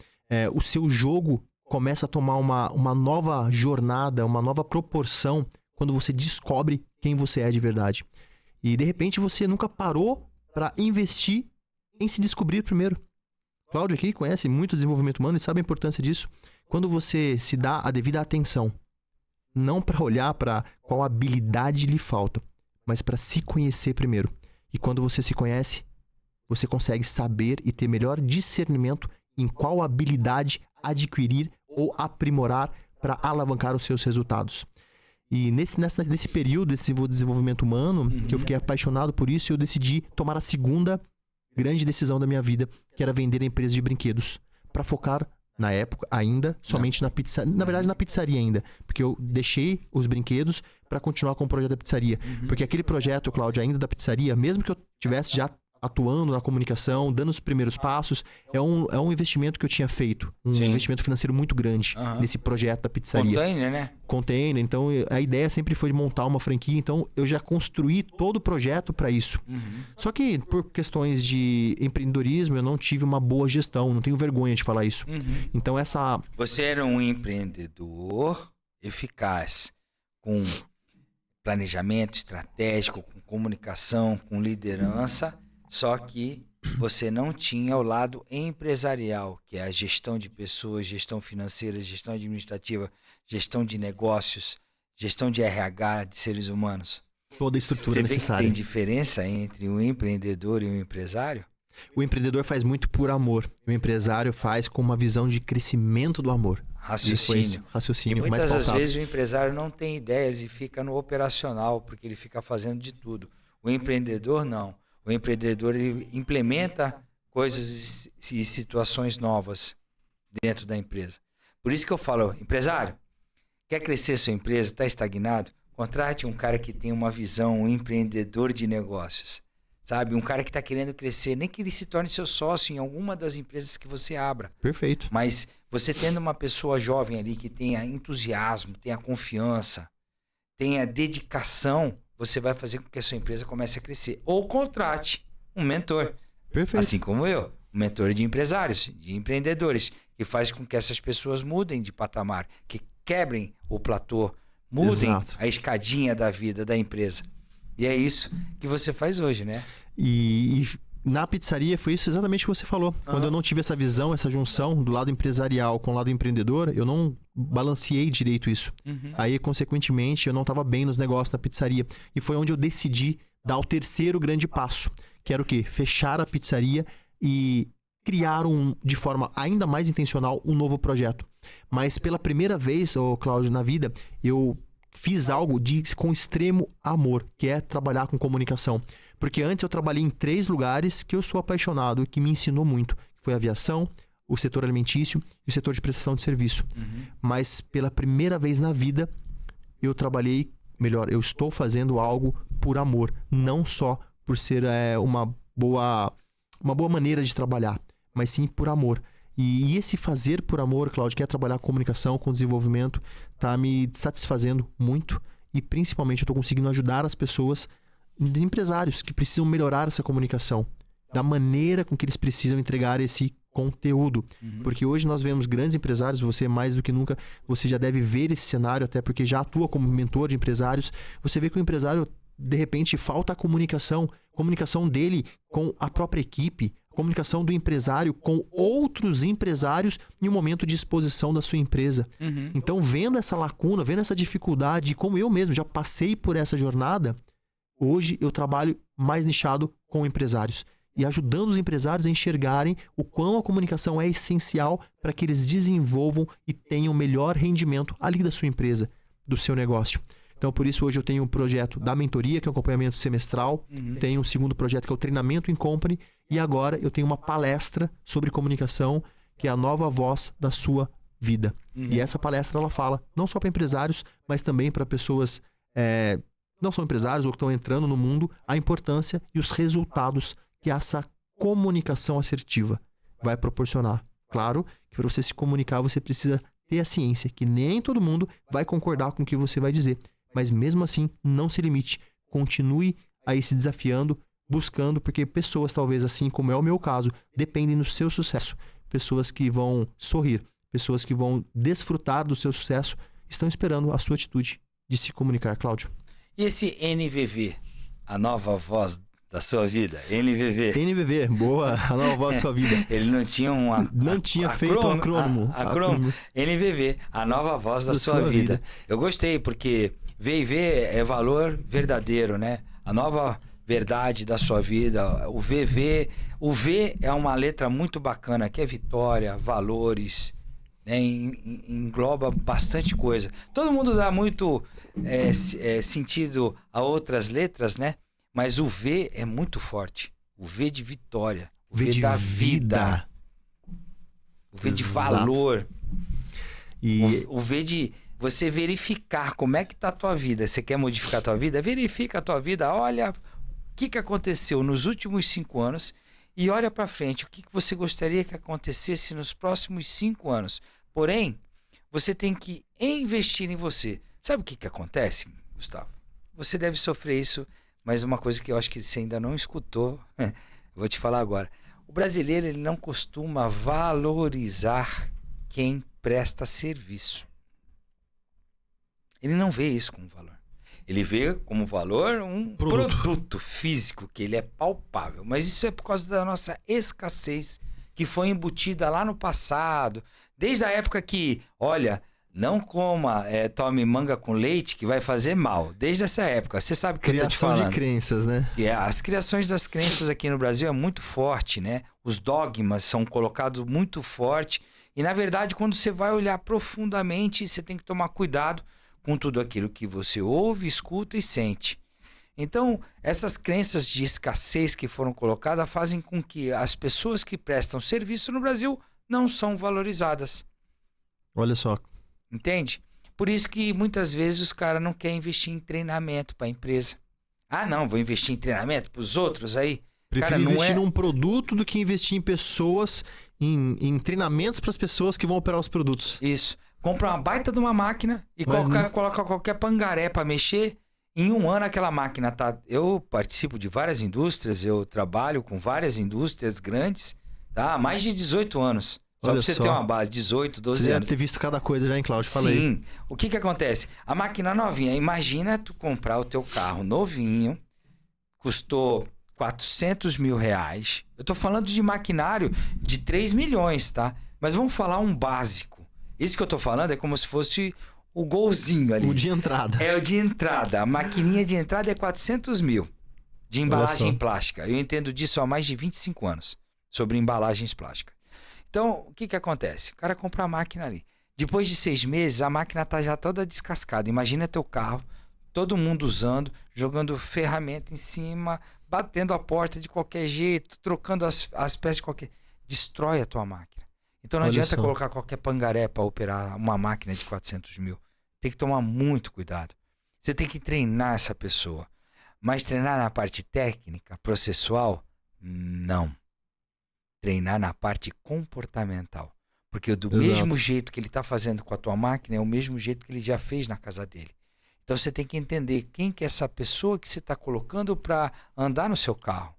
[SPEAKER 2] o seu jogo começa a tomar uma nova jornada, uma nova proporção quando você descobre quem você é de verdade. E de repente você nunca parou para investir em se descobrir primeiro. Cláudio aqui conhece muito desenvolvimento humano e sabe a importância disso. Quando você se dá a devida atenção, não para olhar para qual habilidade lhe falta, mas para se conhecer primeiro. E quando você se conhece, você consegue saber e ter melhor discernimento em qual habilidade adquirir ou aprimorar para alavancar os seus resultados. E nesse período desse desenvolvimento humano, que eu fiquei apaixonado por isso, eu decidi tomar a segunda grande decisão da minha vida, que era vender a empresa de brinquedos, para focar, na época, ainda, somente na pizzaria. Na verdade, na pizzaria ainda, porque eu deixei os brinquedos para continuar com o projeto da pizzaria. Porque aquele projeto, Cláudio, ainda da pizzaria, mesmo que eu tivesse já atuando na comunicação, dando os primeiros passos, é um investimento que eu tinha feito. Investimento financeiro muito grande nesse projeto da pizzaria.
[SPEAKER 1] Container, né?
[SPEAKER 2] Container. Então, a ideia sempre foi de montar uma franquia. Então, eu já construí todo o projeto para isso. Só que, por questões de empreendedorismo, eu não tive uma boa gestão. Não tenho vergonha de falar isso. Então,
[SPEAKER 1] Você era um empreendedor eficaz, com planejamento estratégico, com comunicação, com liderança. Só que você não tinha o lado empresarial, que é a gestão de pessoas, gestão financeira, gestão administrativa, gestão de negócios, gestão de RH, de seres humanos.
[SPEAKER 2] Toda a estrutura necessária.
[SPEAKER 1] Você vê que tem diferença entre um empreendedor e um empresário?
[SPEAKER 2] O empreendedor faz muito por amor. O empresário faz com uma visão de crescimento do amor.
[SPEAKER 1] Raciocínio.
[SPEAKER 2] Raciocínio
[SPEAKER 1] e
[SPEAKER 2] mais
[SPEAKER 1] muitas das
[SPEAKER 2] pautado.
[SPEAKER 1] vezes o empresário não tem ideias e fica no operacional, porque ele fica fazendo de tudo. O empreendedor não. O empreendedor ele implementa coisas e situações novas dentro da empresa. Por isso que eu falo, empresário, quer crescer sua empresa, está estagnado? Contrate um cara que tem uma visão, um empreendedor de negócios. Sabe? Um cara que está querendo crescer, nem que ele se torne seu sócio em alguma das empresas que você abra.
[SPEAKER 2] Perfeito.
[SPEAKER 1] Mas você tendo uma pessoa jovem ali que tenha entusiasmo, tenha confiança, tenha dedicação, você vai fazer com que a sua empresa comece a crescer. Ou contrate um mentor.
[SPEAKER 2] Perfeito.
[SPEAKER 1] Assim como eu, um mentor de empresários, de empreendedores, que faz com que essas pessoas mudem de patamar, que quebrem o platô, mudem a escadinha da vida da empresa. E é isso que você faz hoje, né?
[SPEAKER 2] E na pizzaria foi isso exatamente o que você falou. Quando eu não tive essa visão, essa junção do lado empresarial com o lado empreendedor, eu não balanceei direito isso. Aí, consequentemente, eu não estava bem nos negócios na pizzaria. E foi onde eu decidi dar o terceiro grande passo, que era o quê? Fechar a pizzaria e criar de forma ainda mais intencional, um novo projeto. Mas pela primeira vez, Cláudio, na vida, eu fiz algo com extremo amor, que é trabalhar com comunicação. Porque antes eu trabalhei em 3 lugares que eu sou apaixonado e que me ensinou muito. Foi a aviação, o setor alimentício e o setor de prestação de serviço. Mas pela primeira vez na vida, eu trabalhei, eu estou fazendo algo por amor. Não só por ser uma boa maneira de trabalhar, mas sim por amor. E esse fazer por amor, Cláudio, que é trabalhar com comunicação, com desenvolvimento, tá me satisfazendo muito. E principalmente eu estou conseguindo ajudar as pessoas, empresários, que precisam melhorar essa comunicação, da maneira com que eles precisam entregar esse conteúdo. Porque hoje nós vemos grandes empresários, você mais do que nunca, você já deve ver esse cenário, até porque já atua como mentor de empresários. Você vê que o empresário, de repente, falta a comunicação dele com a própria equipe, comunicação do empresário com outros empresários em um momento de exposição da sua empresa. Então, vendo essa lacuna, vendo essa dificuldade, como eu mesmo já passei por essa jornada, hoje eu trabalho mais nichado com empresários. e ajudando os empresários a enxergarem o quão a comunicação é essencial para que eles desenvolvam e tenham melhor rendimento ali da sua empresa, do seu negócio. Então, por isso, hoje eu tenho um projeto da mentoria, que é um acompanhamento semestral. Tenho um segundo projeto, que é o treinamento em company. E agora eu tenho uma palestra sobre comunicação, que é a nova voz da sua vida. E essa palestra, ela fala não só para empresários, mas também para pessoas não são empresários ou que estão entrando no mundo, a importância e os resultados que essa comunicação assertiva vai proporcionar. Claro que para você se comunicar, você precisa ter a ciência que nem todo mundo vai concordar com o que você vai dizer. Mas mesmo assim, não se limite. Continue aí se desafiando, buscando, porque pessoas, talvez assim como é o meu caso, dependem do seu sucesso. Pessoas que vão sorrir, pessoas que vão desfrutar do seu sucesso, estão esperando a sua atitude de se comunicar, Cláudio.
[SPEAKER 1] E esse NVV, a nova voz da sua vida?
[SPEAKER 2] NVV, boa, a nova voz da sua vida.
[SPEAKER 1] Ele não tinha
[SPEAKER 2] não tinha feito o acrônimo.
[SPEAKER 1] NVV, a nova voz da sua vida. Eu gostei, porque V&V é valor verdadeiro, né? A nova verdade da sua vida. O VV, o V é uma letra muito bacana, que é vitória, valores, né? Engloba bastante coisa. Todo mundo dá muito sentido a outras letras, né? Mas o V é muito forte. O V de vitória. O V da vida. O V de valor.
[SPEAKER 2] E
[SPEAKER 1] o V de você verificar como é que tá a tua vida. Você quer modificar a tua vida? Verifica a tua vida. Olha o que aconteceu nos últimos 5 anos e olha para frente. O que você gostaria que acontecesse nos próximos 5 anos. Porém, você tem que investir em você. Sabe o que acontece, Gustavo? Você deve sofrer isso, mas uma coisa que eu acho que você ainda não escutou, eu vou te falar agora. O brasileiro, ele não costuma valorizar quem presta serviço. Ele não vê isso como valor. Ele vê como valor um produto físico, que ele é palpável. Mas isso é por causa da nossa escassez, que foi embutida lá no passado. Desde a época que, olha, não tome manga com leite, que vai fazer mal. Desde essa época. Você sabe o que eu tô te falando.
[SPEAKER 2] Criação de crenças, né?
[SPEAKER 1] As criações das crenças aqui no Brasil é muito forte, né? Os dogmas são colocados muito forte. E, na verdade, quando você vai olhar profundamente, você tem que tomar cuidado com tudo aquilo que você ouve, escuta e sente. Então, essas crenças de escassez que foram colocadas fazem com que as pessoas que prestam serviço no Brasil não são valorizadas.
[SPEAKER 2] Olha só.
[SPEAKER 1] Entende? Por isso que muitas vezes os caras não querem investir em treinamento para a empresa. Ah, não, vou investir em treinamento para os outros aí?
[SPEAKER 2] Prefiro investir num produto do que investir em pessoas, em treinamentos para as pessoas que vão operar os produtos.
[SPEAKER 1] Isso. Compra uma baita de uma máquina e coloca qualquer pangaré para mexer. Em 1 ano aquela máquina tá... Eu participo de várias indústrias, eu trabalho com várias indústrias grandes, tá? Há mais de 18 anos. Só para você ter uma base, 18, 12
[SPEAKER 2] você
[SPEAKER 1] anos.
[SPEAKER 2] Você deve ter visto cada coisa já, hein, Cláudio? Fala aí.
[SPEAKER 1] Sim. O que acontece? A máquina novinha, imagina tu comprar o teu carro novinho, custou 400 mil reais. Eu tô falando de maquinário de 3 milhões, tá? Mas vamos falar um básico. Isso que eu tô falando é como se fosse o golzinho ali.
[SPEAKER 2] O de entrada.
[SPEAKER 1] É o de entrada. A maquininha de entrada é 400 mil de embalagem plástica. Eu entendo disso há mais de 25 anos, sobre embalagens plásticas. Então, o que acontece? O cara compra a máquina ali. Depois de 6 meses, a máquina tá já toda descascada. Imagina teu carro, todo mundo usando, jogando ferramenta em cima, batendo a porta de qualquer jeito, trocando as peças de qualquer... Destrói a tua máquina. Então não adianta colocar qualquer pangaré para operar uma máquina de 400 mil. Tem que tomar muito cuidado. Você tem que treinar essa pessoa. Mas treinar na parte técnica, processual, não. Treinar na parte comportamental. Porque do mesmo jeito que ele está fazendo com a tua máquina, é o mesmo jeito que ele já fez na casa dele. Então você tem que entender quem que é essa pessoa que você está colocando para andar no seu carro.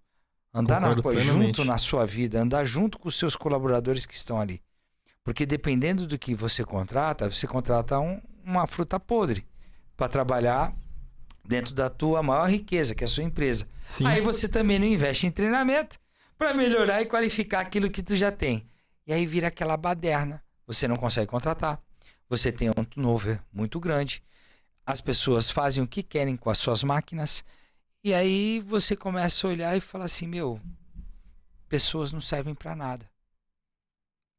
[SPEAKER 1] Andar junto na sua vida, andar junto com os seus colaboradores que estão ali. Porque dependendo do que você contrata uma fruta podre para trabalhar dentro da tua maior riqueza, que é a sua empresa. Sim. Aí você também não investe em treinamento para melhorar e qualificar aquilo que tu já tem. E aí vira aquela baderna. Você não consegue contratar. Você tem um turnover muito grande. As pessoas fazem o que querem com as suas máquinas. E aí você começa a olhar e falar assim, pessoas não servem para nada.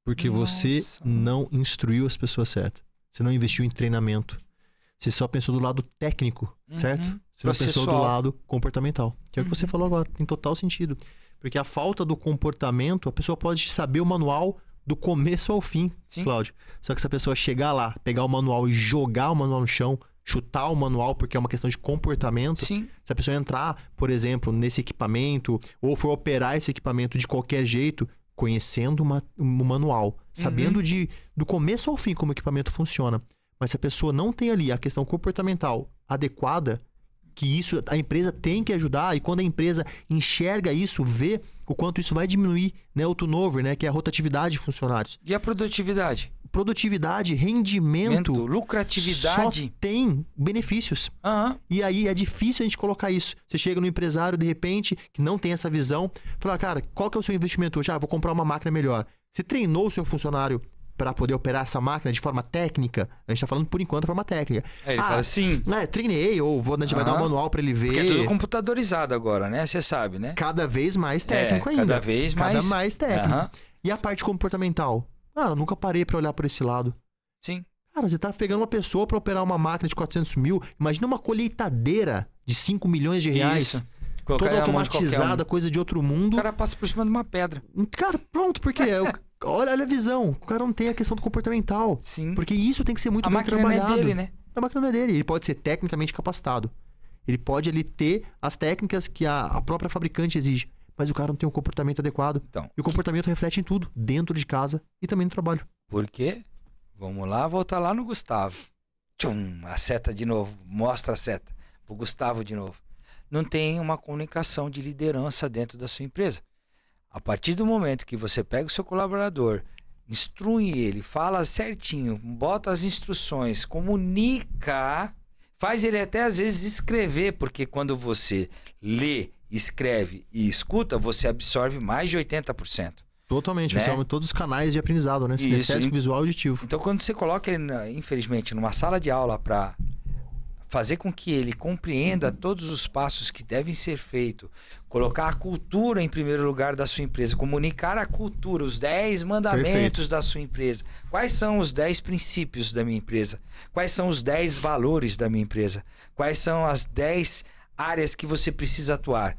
[SPEAKER 2] Porque você
[SPEAKER 1] Nossa.
[SPEAKER 2] não instruiu as pessoas certas. Você não investiu em treinamento. Você só pensou do lado técnico, certo? Você não pensou do
[SPEAKER 1] Processual.
[SPEAKER 2] lado comportamental. Que é o que você falou agora. Tem total sentido. Porque a falta do comportamento, a pessoa pode saber o manual do começo ao fim,
[SPEAKER 1] Sim.
[SPEAKER 2] Cláudio. Só que se a pessoa chegar lá, pegar o manual e jogar o manual no chão, chutar o manual porque é uma questão de comportamento,
[SPEAKER 1] Sim.
[SPEAKER 2] se a pessoa entrar, por exemplo, nesse equipamento ou for operar esse equipamento de qualquer jeito, conhecendo o manual, sabendo do começo ao fim como o equipamento funciona, mas se a pessoa não tem ali a questão comportamental adequada, que isso a empresa tem que ajudar, e quando a empresa enxerga isso, vê o quanto isso vai diminuir, né, o turnover, né, que é a rotatividade de funcionários.
[SPEAKER 1] E a produtividade?
[SPEAKER 2] Produtividade, rendimento,
[SPEAKER 1] Lucratividade.
[SPEAKER 2] só tem benefícios.
[SPEAKER 1] Aham.
[SPEAKER 2] E aí é difícil a gente colocar isso. Você chega no empresário, de repente, que não tem essa visão, fala, cara, qual que é o seu investimento hoje? Ah, vou comprar uma máquina melhor. Você treinou o seu funcionário para poder operar essa máquina de forma técnica? A gente tá falando, por enquanto, de forma técnica.
[SPEAKER 1] Aí ele fala assim.
[SPEAKER 2] Treinei, ou a gente vai dar um manual para ele ver.
[SPEAKER 1] Porque é tudo computadorizado agora, né? Você sabe, né?
[SPEAKER 2] Cada vez mais técnico ainda.
[SPEAKER 1] Cada vez mais
[SPEAKER 2] técnico.
[SPEAKER 1] Aham.
[SPEAKER 2] E a parte comportamental? Eu nunca parei para olhar por esse lado.
[SPEAKER 1] Sim.
[SPEAKER 2] Cara, você tá pegando uma pessoa para operar uma máquina de 400 mil. Imagina uma colheitadeira de 5 milhões de reais.
[SPEAKER 1] Isso. Colocar
[SPEAKER 2] Toda
[SPEAKER 1] na mão de qualquer
[SPEAKER 2] automatizada, coisa de outro mundo.
[SPEAKER 1] O cara passa por cima de uma pedra.
[SPEAKER 2] Cara, pronto, porque olha a visão. O cara não tem a questão do comportamental.
[SPEAKER 1] Sim.
[SPEAKER 2] Porque isso tem que ser muito
[SPEAKER 1] A
[SPEAKER 2] bem
[SPEAKER 1] máquina
[SPEAKER 2] trabalhado.
[SPEAKER 1] não é dele, né?
[SPEAKER 2] A máquina não é dele. Ele pode ser tecnicamente capacitado. Ele pode ali ter as técnicas que a própria fabricante exige. Mas o cara não tem um comportamento adequado.
[SPEAKER 1] Então,
[SPEAKER 2] E o comportamento reflete em tudo. Dentro de casa e também no trabalho.
[SPEAKER 1] por quê? Vamos lá, voltar lá no Gustavo. Tchum, a seta de novo. Mostra a seta. Pro Gustavo de novo. Não tem uma comunicação de liderança dentro da sua empresa. A partir do momento que você pega o seu colaborador, instrui ele, fala certinho, bota as instruções, comunica, faz ele até às vezes escrever, porque quando você lê, escreve e escuta, você absorve mais de 80%.
[SPEAKER 2] Totalmente.
[SPEAKER 1] Né?
[SPEAKER 2] Você aumenta todos os canais de aprendizado, né?
[SPEAKER 1] Isso.
[SPEAKER 2] Sinestésico, visual e auditivo.
[SPEAKER 1] Então, quando você coloca ele, infelizmente, numa sala de aula para fazer com que ele compreenda todos os passos que devem ser feitos, colocar a cultura em primeiro lugar da sua empresa, comunicar a cultura, os 10 mandamentos
[SPEAKER 2] Perfeito.
[SPEAKER 1] da sua empresa. Quais são os 10 princípios da minha empresa? Quais são os 10 valores da minha empresa? Quais são as 10 áreas que você precisa atuar?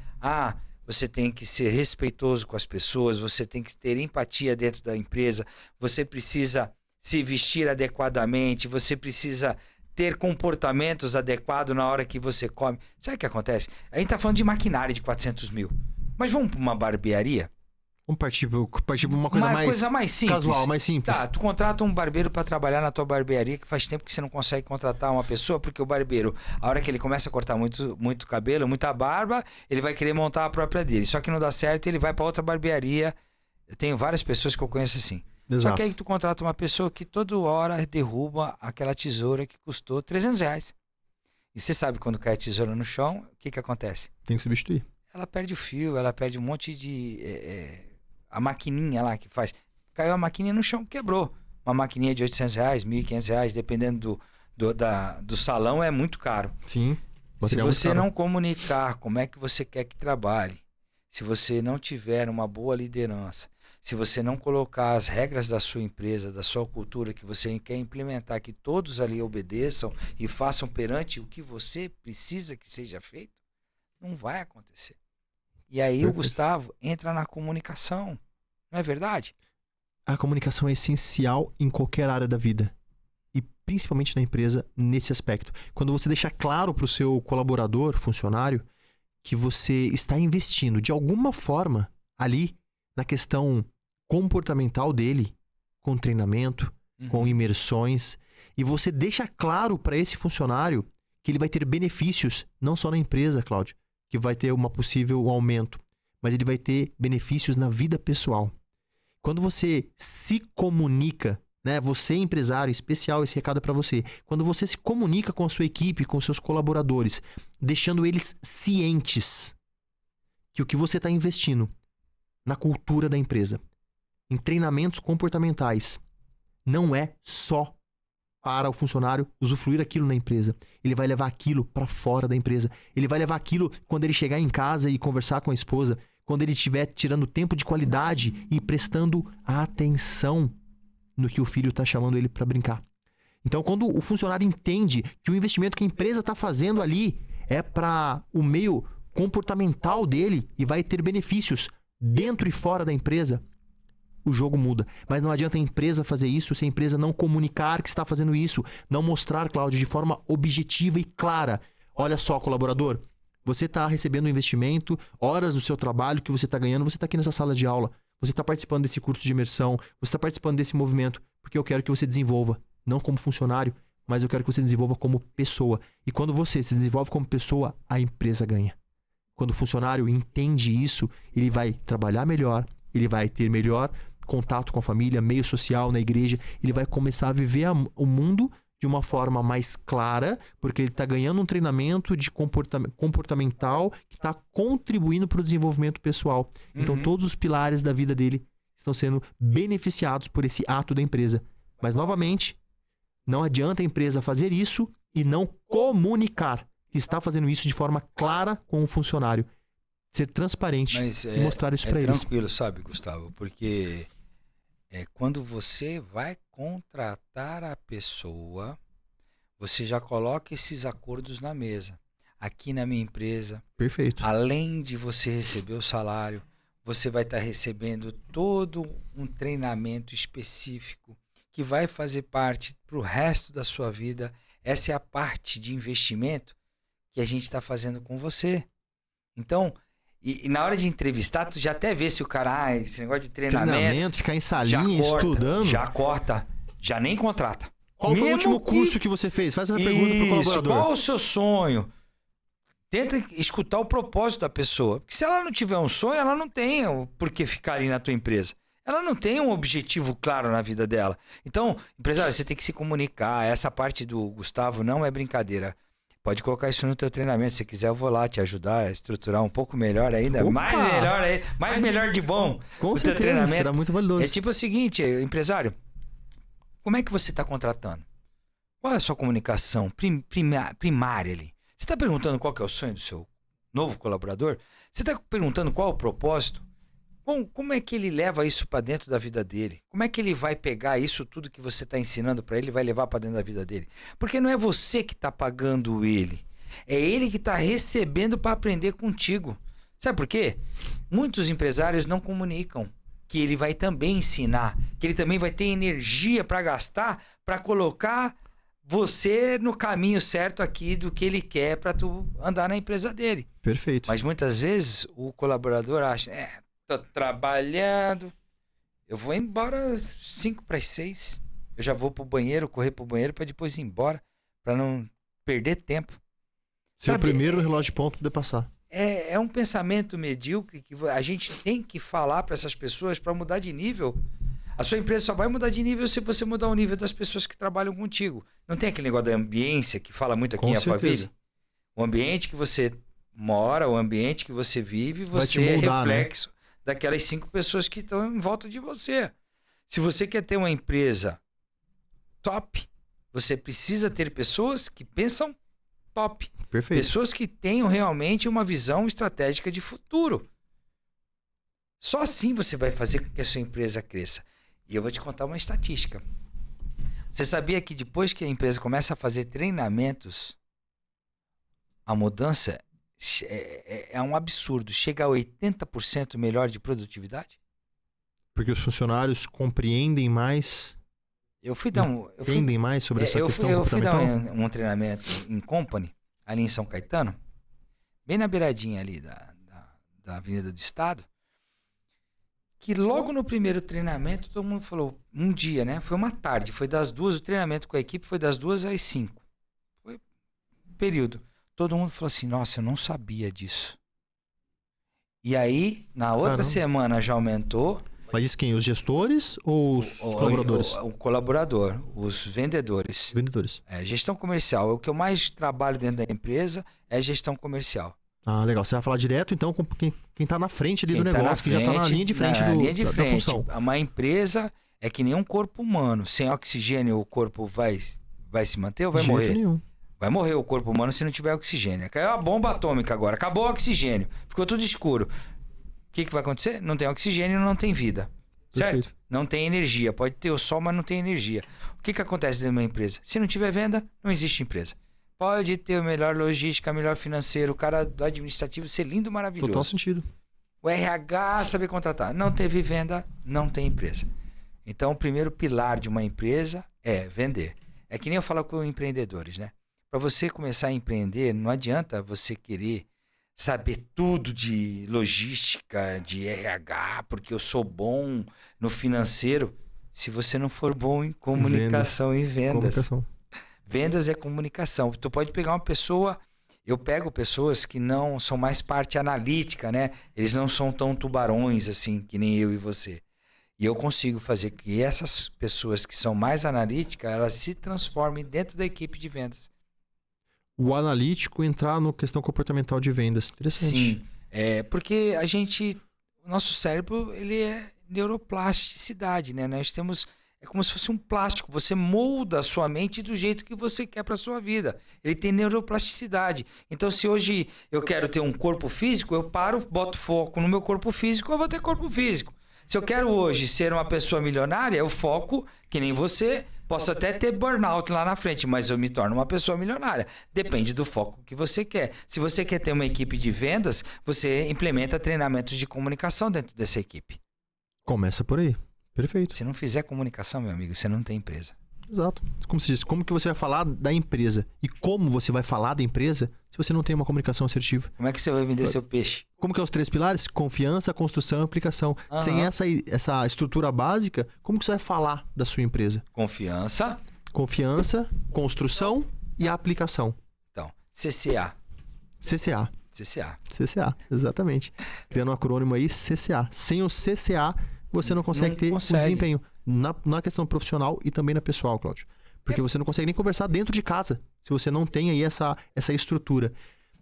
[SPEAKER 1] Você tem que ser respeitoso com as pessoas, você tem que ter empatia dentro da empresa, você precisa se vestir adequadamente, você precisa ter comportamentos adequados na hora que você come. Sabe o que acontece? A gente tá falando de maquinária de 400 mil, mas vamos para uma barbearia?
[SPEAKER 2] Vamos partir pra uma coisa mais
[SPEAKER 1] simples.
[SPEAKER 2] casual, mais simples.
[SPEAKER 1] Tá, tu contrata um barbeiro para trabalhar na tua barbearia, que faz tempo que você não consegue contratar uma pessoa, porque o barbeiro, a hora que ele começa a cortar muito cabelo, muita barba, ele vai querer montar a própria dele. Só que não dá certo, ele vai para outra barbearia. Eu tenho várias pessoas que eu conheço assim.
[SPEAKER 2] Exato.
[SPEAKER 1] Só que aí tu contrata uma pessoa que toda hora derruba aquela tesoura que custou R$300. E você sabe quando cai a tesoura no chão, o que acontece?
[SPEAKER 2] Tem que substituir.
[SPEAKER 1] Ela perde o fio, ela perde um monte de... a maquininha lá que faz. Caiu a maquininha no chão, quebrou. Uma maquininha de R$800, R$1.500, dependendo do salão, é muito caro.
[SPEAKER 2] Sim.
[SPEAKER 1] Se
[SPEAKER 2] Material
[SPEAKER 1] você
[SPEAKER 2] muito caro.
[SPEAKER 1] não comunicar como é que você quer que trabalhe, se você não tiver uma boa liderança, se você não colocar as regras da sua empresa, da sua cultura, que você quer implementar, que todos ali obedeçam e façam perante o que você precisa que seja feito, não vai acontecer. E aí o Gustavo entra na comunicação, não é verdade?
[SPEAKER 2] A comunicação é essencial em qualquer área da vida. E principalmente na empresa, nesse aspecto. Quando você deixa claro para o seu colaborador, funcionário, que você está investindo de alguma forma ali na questão comportamental dele, com treinamento, com imersões, e você deixa claro para esse funcionário que ele vai ter benefícios, não só na empresa, Cláudio, que vai ter um possível aumento, mas ele vai ter benefícios na vida pessoal. Quando você se comunica, né, você empresário, especial, esse recado é para você. Quando você se comunica com a sua equipe, com os seus colaboradores, deixando eles cientes que o que você está investindo na cultura da empresa, em treinamentos comportamentais, não é só para o funcionário usufruir aquilo na empresa. Ele vai levar aquilo para fora da empresa. Ele vai levar aquilo quando ele chegar em casa e conversar com a esposa, quando ele estiver tirando tempo de qualidade e prestando atenção no que o filho está chamando ele para brincar. Então, quando o funcionário entende que o investimento que a empresa está fazendo ali é para o meio comportamental dele e vai ter benefícios dentro e fora da empresa, o jogo muda. Mas não adianta a empresa fazer isso se a empresa não comunicar que está fazendo isso, não mostrar, Cláudio, de forma objetiva e clara. Olha só, colaborador, você está recebendo um investimento, horas do seu trabalho que você está ganhando, você está aqui nessa sala de aula, você está participando desse curso de imersão, você está participando desse movimento, porque eu quero que você desenvolva, não como funcionário, mas eu quero que você desenvolva como pessoa. E quando você se desenvolve como pessoa, a empresa ganha. Quando o funcionário entende isso, ele vai trabalhar melhor, ele vai ter melhor contato com a família, meio social, na igreja, ele vai começar a viver o mundo de uma forma mais clara, porque ele está ganhando um treinamento de comportamental que está contribuindo para o desenvolvimento pessoal. Então, todos os pilares da vida dele estão sendo beneficiados por esse ato da empresa. Mas, novamente, não adianta a empresa fazer isso e não comunicar que está fazendo isso de forma clara com o funcionário. Ser transparente e mostrar isso para eles.
[SPEAKER 1] É tranquilo, sabe, Gustavo? Porque quando você vai contratar a pessoa, você já coloca esses acordos na mesa. Aqui na minha empresa,
[SPEAKER 2] perfeito,
[SPEAKER 1] além de você receber o salário, você vai estar recebendo todo um treinamento específico que vai fazer parte para o resto da sua vida. Essa é a parte de investimento que a gente está fazendo com você. Então, e na hora de entrevistar, tu já até vê se o cara, esse negócio de treinamento
[SPEAKER 2] ficar em salinha, estudando.
[SPEAKER 1] Já corta, já nem contrata.
[SPEAKER 2] Qual foi o último curso que você fez? Faz essa pergunta pro colaborador.
[SPEAKER 1] Qual o seu sonho? Tenta escutar o propósito da pessoa. Porque se ela não tiver um sonho, ela não tem por que ficar ali na tua empresa. Ela não tem um objetivo claro na vida dela. Então, empresário, você tem que se comunicar. Essa parte do Gustavo não é brincadeira. Pode colocar isso no teu treinamento. Se quiser, eu vou lá te ajudar a estruturar um pouco melhor ainda.
[SPEAKER 2] Opa!
[SPEAKER 1] Mais melhor de bom.
[SPEAKER 2] Com
[SPEAKER 1] o
[SPEAKER 2] certeza,
[SPEAKER 1] teu treinamento.
[SPEAKER 2] Será muito valioso.
[SPEAKER 1] É tipo o seguinte, empresário. Como é que você está contratando? Qual é a sua comunicação primária ali? Você está perguntando qual que é o sonho do seu novo colaborador? Você está perguntando qual é o propósito? Como é que ele leva isso para dentro da vida dele? Como é que ele vai pegar isso tudo que você está ensinando para ele e vai levar para dentro da vida dele? Porque não é você que está pagando ele. É ele que está recebendo para aprender contigo. Sabe por quê? Muitos empresários não comunicam que ele vai também ensinar, que ele também vai ter energia para gastar, para colocar você no caminho certo aqui do que ele quer para tu andar na empresa dele.
[SPEAKER 2] Perfeito.
[SPEAKER 1] Mas muitas vezes o colaborador acha, tô trabalhando, eu vou embora 5:45, eu já vou pro banheiro, correr pro banheiro para depois ir embora, para não perder tempo.
[SPEAKER 2] Ser o primeiro no relógio de ponto poder passar.
[SPEAKER 1] É um pensamento medíocre que a gente tem que falar para essas pessoas para mudar de nível. A sua empresa só vai mudar de nível se você mudar o nível das pessoas que trabalham contigo. Não tem aquele negócio da ambiência que fala muito aqui em Alphaville? O ambiente que você mora, o ambiente que você vive, você é reflexo, né, daquelas 5 pessoas que estão em volta de você. Se você quer ter uma empresa top, você precisa ter pessoas que pensam top.
[SPEAKER 2] Perfeito.
[SPEAKER 1] Pessoas que tenham realmente uma visão estratégica de futuro. Só assim você vai fazer com que a sua empresa cresça. E eu vou te contar uma estatística. Você sabia que depois que a empresa começa a fazer treinamentos, a mudança é um absurdo. Chega a 80% melhor de produtividade?
[SPEAKER 2] Porque os funcionários compreendem mais... Entendem mais sobre essa questão comportamental?
[SPEAKER 1] Eu fui dar um treinamento em Company, ali em São Caetano, bem na beiradinha ali da Avenida do Estado, que logo no primeiro treinamento todo mundo falou, um dia, né? Foi uma tarde, foi das 2, o treinamento com a equipe foi das 2 às 5. Foi período. Todo mundo falou assim, nossa, eu não sabia disso. E aí, na outra semana já aumentou.
[SPEAKER 2] Mas isso quem? Os gestores ou os colaboradores?
[SPEAKER 1] O colaborador, os vendedores.
[SPEAKER 2] Vendedores.
[SPEAKER 1] Gestão comercial. O que eu mais trabalho dentro da empresa é gestão comercial.
[SPEAKER 2] Ah, legal. Você vai falar direto, então, com quem está na frente ali do negócio, que já está na linha de frente da função.
[SPEAKER 1] Uma empresa é que nem um corpo humano. Sem oxigênio, o corpo vai se manter ou vai morrer?
[SPEAKER 2] De jeito nenhum.
[SPEAKER 1] Vai morrer o corpo humano se não tiver oxigênio. Caiu a bomba atômica agora. Acabou o oxigênio. Ficou tudo escuro. que vai acontecer? Não tem oxigênio, não tem vida. Certo?
[SPEAKER 2] Perfeito.
[SPEAKER 1] Não tem energia. Pode ter o sol, mas não tem energia. O que acontece dentro de uma empresa? Se não tiver venda, não existe empresa. Pode ter o melhor logística, melhor financeiro, o cara do administrativo ser lindo, maravilhoso.
[SPEAKER 2] Total sentido.
[SPEAKER 1] O RH saber contratar. Não teve venda, não tem empresa. Então, o primeiro pilar de uma empresa é vender. É que nem eu falo com empreendedores, né? Para você começar a empreender, não adianta você querer saber tudo de logística, de RH, porque eu sou bom no financeiro, se você não for bom em comunicação e vendas.
[SPEAKER 2] Comunicação.
[SPEAKER 1] Vendas é comunicação. Tu pode pegar uma pessoa... Eu pego pessoas que não são mais parte analítica, né? Eles não são tão tubarões assim, que nem eu e você. E eu consigo fazer que essas pessoas que são mais analíticas, elas se transformem dentro da equipe de vendas.
[SPEAKER 2] O analítico entrar no questão comportamental de vendas. Interessante.
[SPEAKER 1] Sim, porque o nosso cérebro, ele é neuroplasticidade, né? Nós temos, é como se fosse um plástico, você molda a sua mente do jeito que você quer para sua vida. Ele tem neuroplasticidade. Então, se hoje eu quero ter um corpo físico, eu paro, boto foco no meu corpo físico, eu vou ter corpo físico. Se eu quero hoje ser uma pessoa milionária, eu foco, que nem você, posso até ter burnout lá na frente, mas eu me torno uma pessoa milionária. Depende do foco que você quer. Se você quer ter uma equipe de vendas, você implementa treinamentos de comunicação dentro dessa equipe.
[SPEAKER 2] Começa por aí. Perfeito.
[SPEAKER 1] Se não fizer comunicação, meu amigo, você não tem empresa.
[SPEAKER 2] Exato. Como se diz, como que você vai falar da empresa? E como você vai falar da empresa se você não tem uma comunicação assertiva?
[SPEAKER 1] Como é que você vai vender seu peixe?
[SPEAKER 2] Como que é os 3 pilares? Confiança, construção e aplicação. Sem essa estrutura básica, como que você vai falar da sua empresa?
[SPEAKER 1] Confiança.
[SPEAKER 2] Confiança, construção e aplicação.
[SPEAKER 1] Então, CCA.
[SPEAKER 2] CCA.
[SPEAKER 1] CCA.
[SPEAKER 2] CCA, exatamente. Criando um acrônimo aí, CCA. Sem o CCA, você não consegue ter o desempenho na questão profissional e também na pessoal, Cláudio. Porque você não consegue nem conversar dentro de casa, se você não tem aí essa estrutura.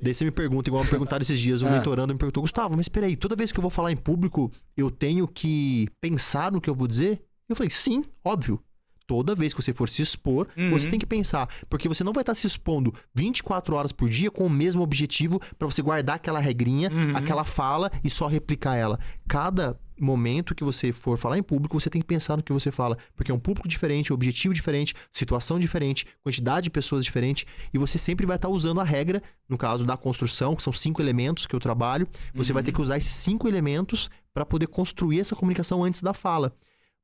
[SPEAKER 2] Daí você me pergunta, igual me perguntaram esses dias, um mentorando me perguntou, Gustavo, mas peraí, toda vez que eu vou falar em público, eu tenho que pensar no que eu vou dizer? Eu falei, sim, óbvio. Toda vez que você for se expor, você tem que pensar. Porque você não vai estar se expondo 24 horas por dia com o mesmo objetivo para você guardar aquela regrinha, aquela fala e só replicar ela. Cada momento que você for falar em público, você tem que pensar no que você fala. Porque é um público diferente, objetivo diferente, situação diferente, quantidade de pessoas diferente. E você sempre vai estar usando a regra, no caso da construção, que são 5 elementos que eu trabalho. Você vai ter que usar esses 5 elementos para poder construir essa comunicação antes da fala.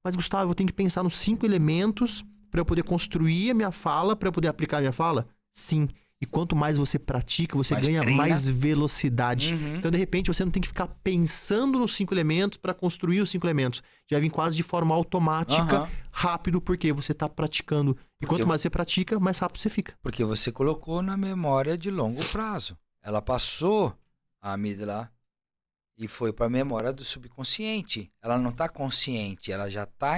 [SPEAKER 2] Mas, Gustavo, eu tenho que pensar nos 5 elementos para eu poder construir a minha fala, para eu poder aplicar a minha fala? Sim. E quanto mais você pratica, você ganha mais velocidade. Então, de repente, você não tem que ficar pensando nos 5 elementos para construir os 5 elementos. Já vem quase de forma automática, rápido, porque você está praticando. E quanto mais você pratica, mais rápido você fica.
[SPEAKER 1] Porque você colocou na memória de longo prazo. Ela passou a amígdala e foi para a memória do subconsciente. Ela não está consciente, ela já está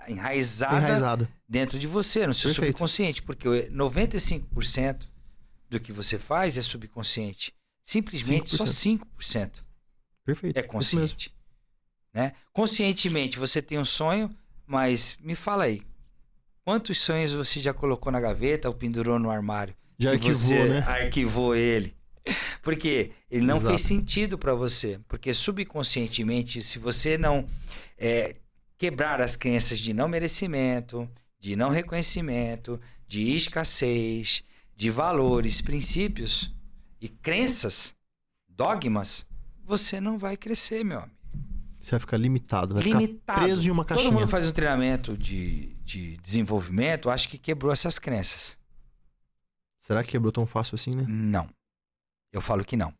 [SPEAKER 1] enraizada dentro de você, no seu subconsciente. Porque 95% do que você faz é subconsciente. Simplesmente 5%. Só 5% é consciente. Né? Conscientemente você tem um sonho, mas me fala aí, quantos sonhos você já colocou na gaveta ou pendurou no armário?
[SPEAKER 2] Já arquivou,
[SPEAKER 1] você
[SPEAKER 2] né?
[SPEAKER 1] Arquivou ele. Porque ele não fez sentido para você. Porque subconscientemente, se você não quebrar as crenças de não merecimento, de não reconhecimento, de escassez, de valores, princípios e crenças, dogmas, você não vai crescer, meu amigo.
[SPEAKER 2] Você vai ficar limitado, vai ficar preso em uma caixinha.
[SPEAKER 1] Todo mundo faz um treinamento de desenvolvimento, acho que quebrou essas crenças.
[SPEAKER 2] Será que quebrou tão fácil assim, né?
[SPEAKER 1] Não. Eu falo que não.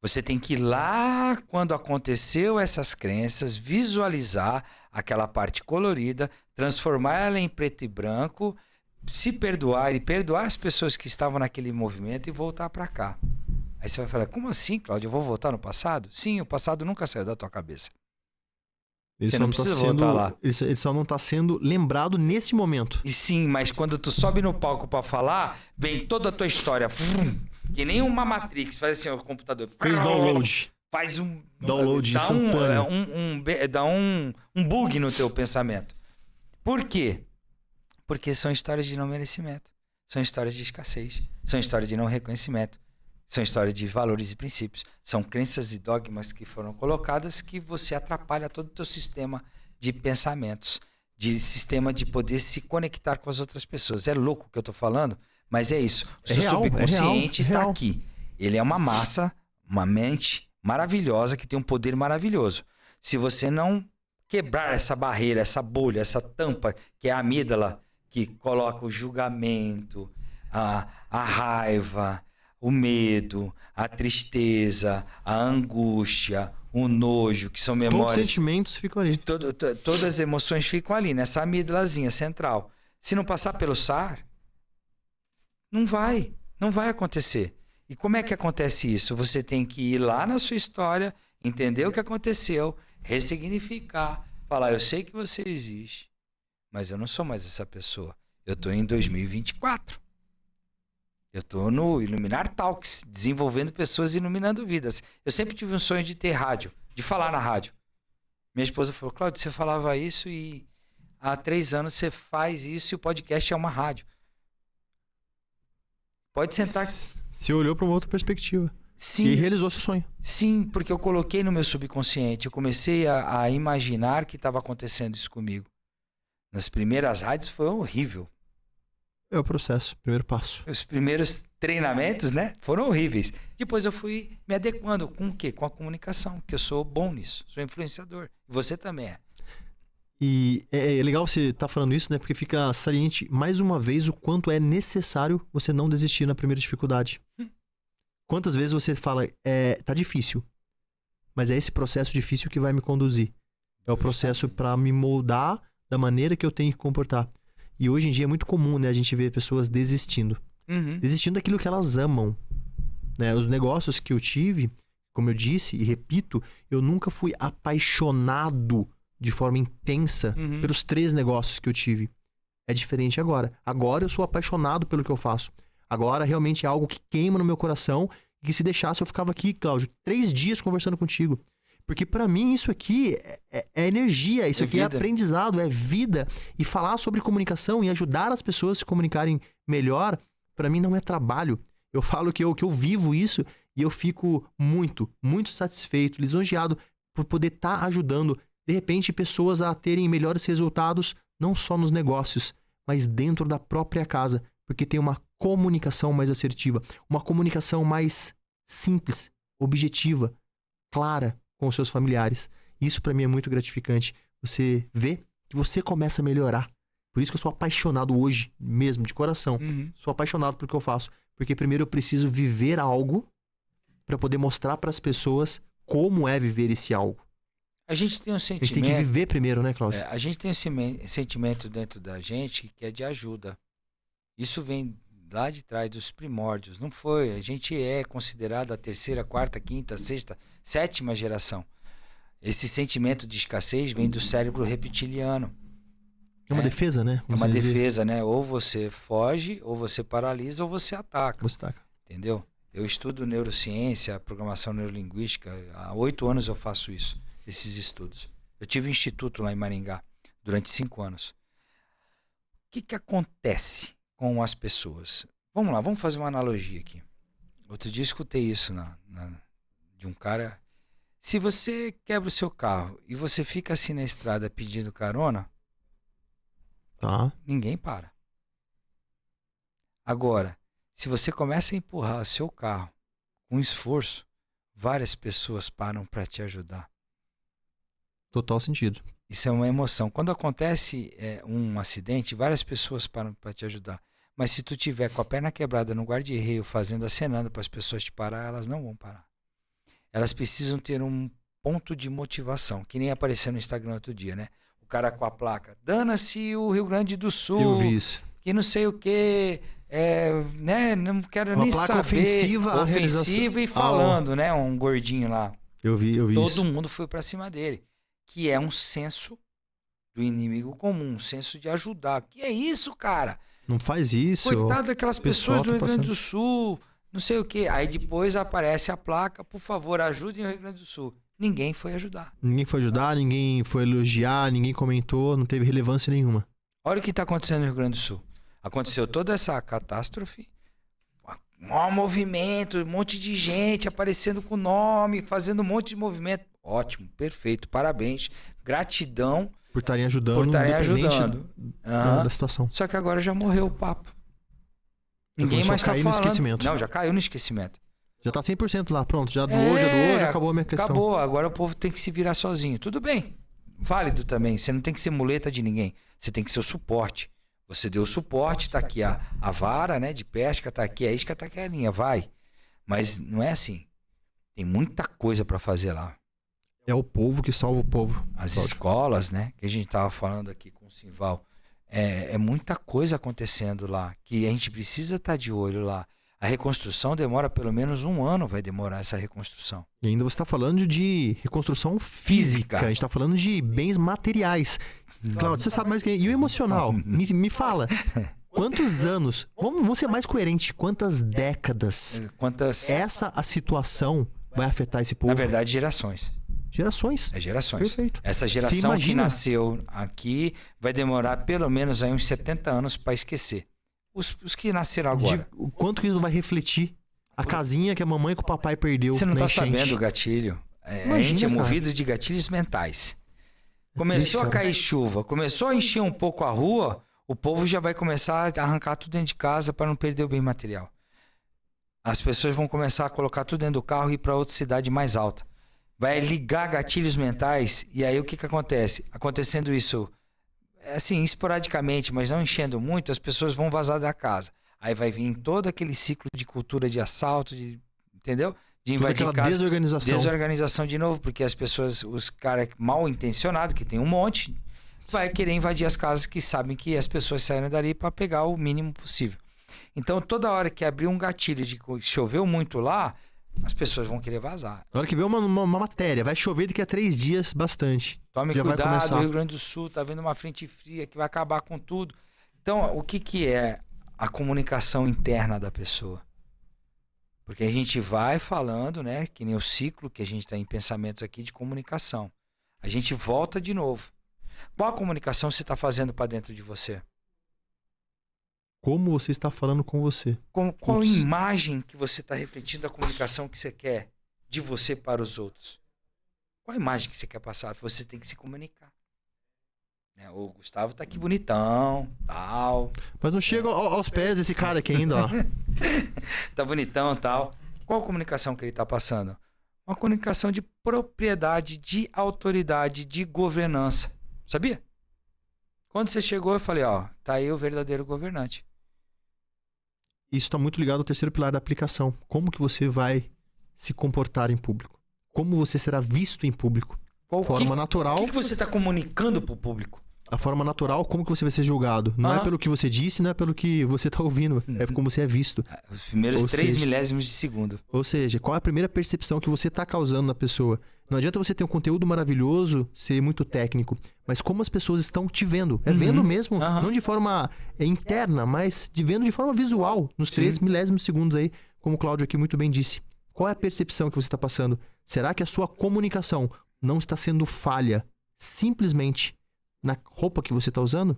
[SPEAKER 1] Você tem que ir lá quando aconteceu essas crenças, visualizar aquela parte colorida, transformar ela em preto e branco, se perdoar e perdoar as pessoas que estavam naquele movimento e voltar para cá. Aí você vai falar, como assim, Cláudio? Eu vou voltar no passado? Sim, o passado nunca saiu da tua cabeça. Você não precisa voltar lá.
[SPEAKER 2] Ele só não está sendo lembrado nesse momento.
[SPEAKER 1] E sim, mas quando tu sobe no palco para falar, vem toda a tua história. Que nem uma Matrix, faz assim, o computador.
[SPEAKER 2] Fez download.
[SPEAKER 1] Faz um...
[SPEAKER 2] Download instantâneo.
[SPEAKER 1] Dá um bug no teu pensamento. Por quê? Porque são histórias de não merecimento. São histórias de escassez. São histórias de não reconhecimento. São histórias de valores e princípios. São crenças e dogmas que foram colocadas que você atrapalha todo o teu sistema de pensamentos, de sistema de poder se conectar com as outras pessoas. É louco o que eu tô falando, mas é isso. O seu subconsciente está aqui. Ele é uma massa, uma mente maravilhosa que tem um poder maravilhoso. Se você não quebrar essa barreira, essa bolha, essa tampa, que é a amígdala, que coloca o julgamento, a raiva, o medo, a tristeza, a angústia, o nojo, que são memórias...
[SPEAKER 2] Todos os sentimentos ficam ali.
[SPEAKER 1] Todas as emoções ficam ali, nessa amígdalazinha central. Se não passar pelo SAR, não vai acontecer. E como é que acontece isso? Você tem que ir lá na sua história, entender o que aconteceu, ressignificar, falar, eu sei que você existe, mas eu não sou mais essa pessoa. Eu estou em 2024. Eu estou no Iluminar Talks, desenvolvendo pessoas e iluminando vidas. Eu sempre tive um sonho de ter rádio, de falar na rádio. Minha esposa falou, Cláudio, você falava isso e há 3 anos você faz isso e o podcast é uma rádio. Pode sentar.
[SPEAKER 2] Você olhou para uma outra perspectiva.
[SPEAKER 1] Sim.
[SPEAKER 2] E realizou seu sonho.
[SPEAKER 1] Sim, porque eu coloquei no meu subconsciente. Eu comecei a imaginar que estava acontecendo isso comigo. Nas primeiras rádios foi horrível.
[SPEAKER 2] É o processo, primeiro passo.
[SPEAKER 1] Os primeiros treinamentos, né, foram horríveis. Depois eu fui me adequando com o quê? Com a comunicação, que eu sou bom nisso, sou influenciador. Você também é.
[SPEAKER 2] E é legal você estar falando isso, né? Porque fica saliente mais uma vez o quanto é necessário você não desistir na primeira dificuldade. Quantas vezes você fala, tá difícil, mas é esse processo difícil que vai me conduzir. É o processo para me moldar da maneira que eu tenho que comportar. E hoje em dia é muito comum, né? A gente ver pessoas desistindo. Desistindo daquilo que elas amam. Né? Os negócios que eu tive, como eu disse e repito, eu nunca fui apaixonado de forma intensa pelos 3 negócios que eu tive. É diferente agora. Agora eu sou apaixonado pelo que eu faço. Agora realmente é algo que queima no meu coração e que se deixasse eu ficava aqui, Cláudio, 3 dias conversando contigo. Porque pra mim isso aqui é energia, isso aqui é aprendizado, é vida. E falar sobre comunicação e ajudar as pessoas a se comunicarem melhor, pra mim não é trabalho. Eu falo que eu vivo isso e eu fico muito, muito satisfeito, lisonjeado por poder estar ajudando, de repente, pessoas a terem melhores resultados, não só nos negócios, mas dentro da própria casa. Porque tem uma comunicação mais assertiva, uma comunicação mais simples, objetiva, clara com os seus familiares. Isso pra mim é muito gratificante. Você vê que você começa a melhorar. Por isso que eu sou apaixonado hoje, mesmo, de coração. Sou apaixonado pelo que eu faço. Porque primeiro eu preciso viver algo para poder mostrar para as pessoas como é viver esse algo.
[SPEAKER 1] A gente tem um sentimento...
[SPEAKER 2] A gente tem que viver primeiro, né, Cláudio?
[SPEAKER 1] A gente tem esse sentimento dentro da gente que é de ajuda. Isso vem lá de trás, dos primórdios. Não foi. A gente é considerado a 3ª, 4ª, 5ª, 6ª, 7ª geração. Esse sentimento de escassez vem do cérebro reptiliano.
[SPEAKER 2] É uma defesa, né?
[SPEAKER 1] É uma defesa, né? Ou você foge, ou você paralisa, ou você ataca.
[SPEAKER 2] Você ataca.
[SPEAKER 1] Entendeu? Eu estudo neurociência, programação neurolinguística. Há 8 anos eu faço isso, esses estudos. Eu tive um instituto lá em Maringá durante 5 anos. O que acontece com as pessoas? Vamos lá, vamos fazer uma analogia aqui. Outro dia eu escutei isso de um cara. Se você quebra o seu carro e você fica assim na estrada pedindo carona, ninguém para. Agora, se você começa a empurrar o seu carro com esforço, várias pessoas param para te ajudar.
[SPEAKER 2] Total sentido.
[SPEAKER 1] Isso é uma emoção. Quando acontece um acidente, várias pessoas param para te ajudar. Mas se tu tiver com a perna quebrada no guarda-reio, acenando para as pessoas te parar, elas não vão parar. Elas precisam ter um ponto de motivação, que nem apareceu no Instagram outro dia, né? O cara com a placa, dana-se o Rio Grande do Sul.
[SPEAKER 2] Eu vi isso.
[SPEAKER 1] Que não sei o quê, né? Não quero
[SPEAKER 2] uma
[SPEAKER 1] nem
[SPEAKER 2] placa
[SPEAKER 1] saber. Ofensiva e falando, né? Um gordinho lá.
[SPEAKER 2] Eu vi isso.
[SPEAKER 1] Todo mundo foi para cima dele. Que é um senso do inimigo comum, um senso de ajudar. Que é isso, cara?
[SPEAKER 2] Não faz isso.
[SPEAKER 1] Coitado daquelas pessoas do Rio Grande do Sul, não sei o quê. Aí depois aparece a placa, por favor, ajudem o Rio Grande do Sul. Ninguém foi ajudar.
[SPEAKER 2] Ninguém foi ajudar, ninguém foi elogiar, ninguém comentou, não teve relevância nenhuma.
[SPEAKER 1] Olha o que está acontecendo no Rio Grande do Sul. Aconteceu toda essa catástrofe, Mó movimento, um monte de gente aparecendo com nome, fazendo um monte de movimento. Ótimo, perfeito, parabéns. Gratidão
[SPEAKER 2] Por estarem ajudando,
[SPEAKER 1] por estarem
[SPEAKER 2] independente
[SPEAKER 1] ajudando.
[SPEAKER 2] da situação.
[SPEAKER 1] Só que agora já morreu o papo. Ninguém
[SPEAKER 2] começou
[SPEAKER 1] mais
[SPEAKER 2] a
[SPEAKER 1] tá
[SPEAKER 2] cair no
[SPEAKER 1] falando.
[SPEAKER 2] esquecimento.
[SPEAKER 1] Não, já caiu no esquecimento.
[SPEAKER 2] Já tá 100% lá, pronto. Já doou, já acabou a minha questão.
[SPEAKER 1] Acabou, agora o povo tem que se virar sozinho. Tudo bem, válido também. Você não tem que ser muleta de ninguém. Você tem que ser o suporte. Você deu o suporte, tá aqui a vara, né, de pesca, tá aqui a isca, tá aqui a linha, vai. Mas não é assim. Tem muita coisa para fazer lá.
[SPEAKER 2] É o povo que salva o povo.
[SPEAKER 1] As escolas, né, que a gente tava falando aqui com o Simval, é muita coisa acontecendo lá, que a gente precisa estar de olho lá. A reconstrução demora pelo menos 1 ano, vai demorar essa reconstrução.
[SPEAKER 2] E ainda você está falando de reconstrução física. A gente está falando de bens materiais. Cláudio, você sabe mais que... E o emocional? Me fala. Quantos anos? Vamos ser mais coerentes. Quantas décadas a situação vai afetar esse povo?
[SPEAKER 1] Na verdade, gerações.
[SPEAKER 2] Gerações.
[SPEAKER 1] É gerações.
[SPEAKER 2] Perfeito.
[SPEAKER 1] Essa geração que nasceu aqui vai demorar pelo menos aí uns 70 anos para esquecer. Os que nasceram agora.
[SPEAKER 2] O quanto que isso vai refletir? A casinha que a mamãe e que o papai perdeu.
[SPEAKER 1] Você não
[SPEAKER 2] tá
[SPEAKER 1] sabendo o gatilho. A gente é movido de gatilhos mentais. Começou a cair chuva, começou a encher um pouco a rua, o povo já vai começar a arrancar tudo dentro de casa para não perder o bem material. As pessoas vão começar a colocar tudo dentro do carro e ir para outra cidade mais alta. Vai ligar gatilhos mentais e aí o que acontece? Acontecendo isso, assim, esporadicamente, mas não enchendo muito, as pessoas vão vazar da casa. Aí vai vir todo aquele ciclo de cultura de assalto, entendeu? De invadir casa. Desorganização de novo, porque as pessoas, os caras mal intencionados, que tem um monte, vai querer invadir as casas que sabem que as pessoas saíram dali para pegar o mínimo possível. Então, toda hora que abrir um gatilho de choveu muito lá, as pessoas vão querer vazar.
[SPEAKER 2] Na hora que vê uma matéria, vai chover daqui a 3 dias bastante.
[SPEAKER 1] Tome cuidado, o Rio Grande do Sul tá vendo uma frente fria que vai acabar com tudo. Então, o que é a comunicação interna da pessoa? Porque a gente vai falando, né? Que nem o ciclo que a gente está em pensamentos aqui de comunicação. A gente volta de novo. Qual a comunicação você está fazendo para dentro de você?
[SPEAKER 2] Como você está falando com você?
[SPEAKER 1] Qual imagem que você está refletindo da comunicação que você quer de você para os outros? Qual a imagem que você quer passar? Você tem que se comunicar. O Gustavo tá aqui bonitão, tal.
[SPEAKER 2] Mas não chega aos pés desse cara aqui ainda, ó.
[SPEAKER 1] Tá bonitão, tal. Qual a comunicação que ele tá passando? Uma comunicação de propriedade, de autoridade, de governança. Sabia? Quando você chegou, eu falei, ó, tá aí o verdadeiro governante.
[SPEAKER 2] Isso está muito ligado ao terceiro pilar da aplicação. Como que você vai se comportar em público? Como você será visto em público? Forma natural.
[SPEAKER 1] O que você está comunicando para o público?
[SPEAKER 2] A forma natural, como que você vai ser julgado? Não é pelo que você disse, não é pelo que você está ouvindo. É como você é visto.
[SPEAKER 1] Os primeiros 3 milésimos de segundo.
[SPEAKER 2] Ou seja, qual é a primeira percepção que você está causando na pessoa? Não adianta você ter um conteúdo maravilhoso, ser muito técnico, mas como as pessoas estão te vendo. É vendo mesmo, não de forma interna, mas vendo de forma visual, nos 3 milésimos de segundos aí, como o Cláudio aqui muito bem disse. Qual é a percepção que você está passando? Será que a sua comunicação não está sendo falha simplesmente na roupa que você está usando?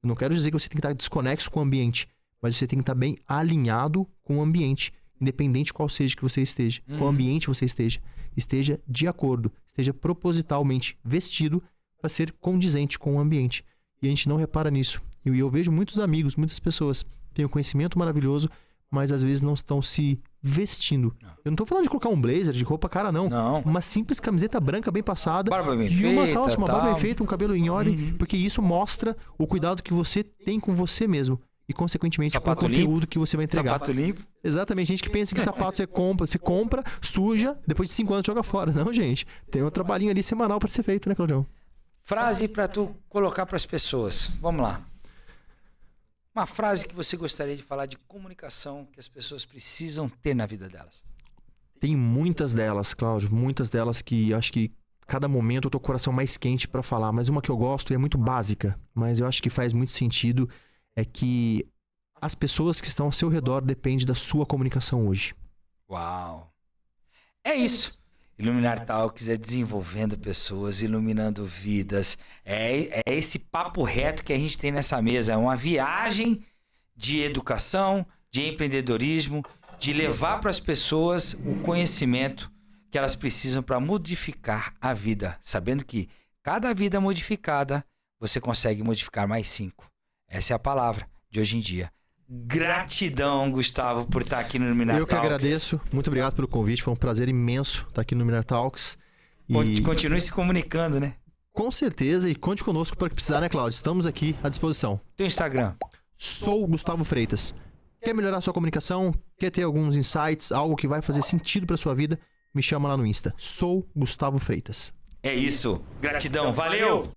[SPEAKER 2] Eu não quero dizer que você tem que estar desconexo com o ambiente, mas você tem que estar bem alinhado com o ambiente, independente qual seja que você esteja, qual ambiente você esteja. Esteja de acordo, esteja propositalmente vestido para ser condizente com o ambiente. E a gente não repara nisso. E eu vejo muitos amigos, muitas pessoas têm um conhecimento maravilhoso, mas às vezes não estão se vestindo. Eu não tô falando de colocar um blazer de roupa cara, não. Uma simples camiseta branca bem passada.
[SPEAKER 1] Barba bem
[SPEAKER 2] e
[SPEAKER 1] feita,
[SPEAKER 2] uma calça, uma barba bem feita, um cabelo em ordem. Porque isso mostra o cuidado que você tem com você mesmo. E, consequentemente,
[SPEAKER 1] sapato
[SPEAKER 2] com o conteúdo que você vai entregar.
[SPEAKER 1] Sapato limpo.
[SPEAKER 2] Exatamente. Gente que pensa que sapato você compra, suja, depois de 5 anos joga fora. Não, gente. Tem um trabalhinho ali semanal para ser feito, né, Claudião?
[SPEAKER 1] Frase para tu colocar para as pessoas. Vamos lá. Uma frase que você gostaria de falar de comunicação que as pessoas precisam ter na vida delas.
[SPEAKER 2] Tem muitas delas, Cláudio. Muitas delas que acho que cada momento eu tô com o coração mais quente para falar. Mas uma que eu gosto e é muito básica, mas eu acho que faz muito sentido, é que as pessoas que estão ao seu redor dependem da sua comunicação hoje.
[SPEAKER 1] Uau! É isso. Iluminar Talks é desenvolvendo pessoas, iluminando vidas. É esse papo reto que a gente tem nessa mesa. É uma viagem de educação, de empreendedorismo, de levar para as pessoas o conhecimento que elas precisam para modificar a vida, sabendo que cada vida modificada, você consegue modificar mais 5. Essa é a palavra de hoje em dia. Gratidão, Gustavo, por estar aqui no Luminar Talks.
[SPEAKER 2] Eu que agradeço. Muito obrigado pelo convite. Foi um prazer imenso estar aqui no Luminar Talks.
[SPEAKER 1] E continue se comunicando, né?
[SPEAKER 2] Com certeza. E conte conosco para o que precisar, né, Cláudio? Estamos aqui à disposição.
[SPEAKER 1] Teu Instagram?
[SPEAKER 2] Sou Gustavo Freitas. Quer melhorar sua comunicação? Quer ter alguns insights? Algo que vai fazer sentido para sua vida? Me chama lá no Insta. Sou Gustavo Freitas.
[SPEAKER 1] É isso. Gratidão. Valeu!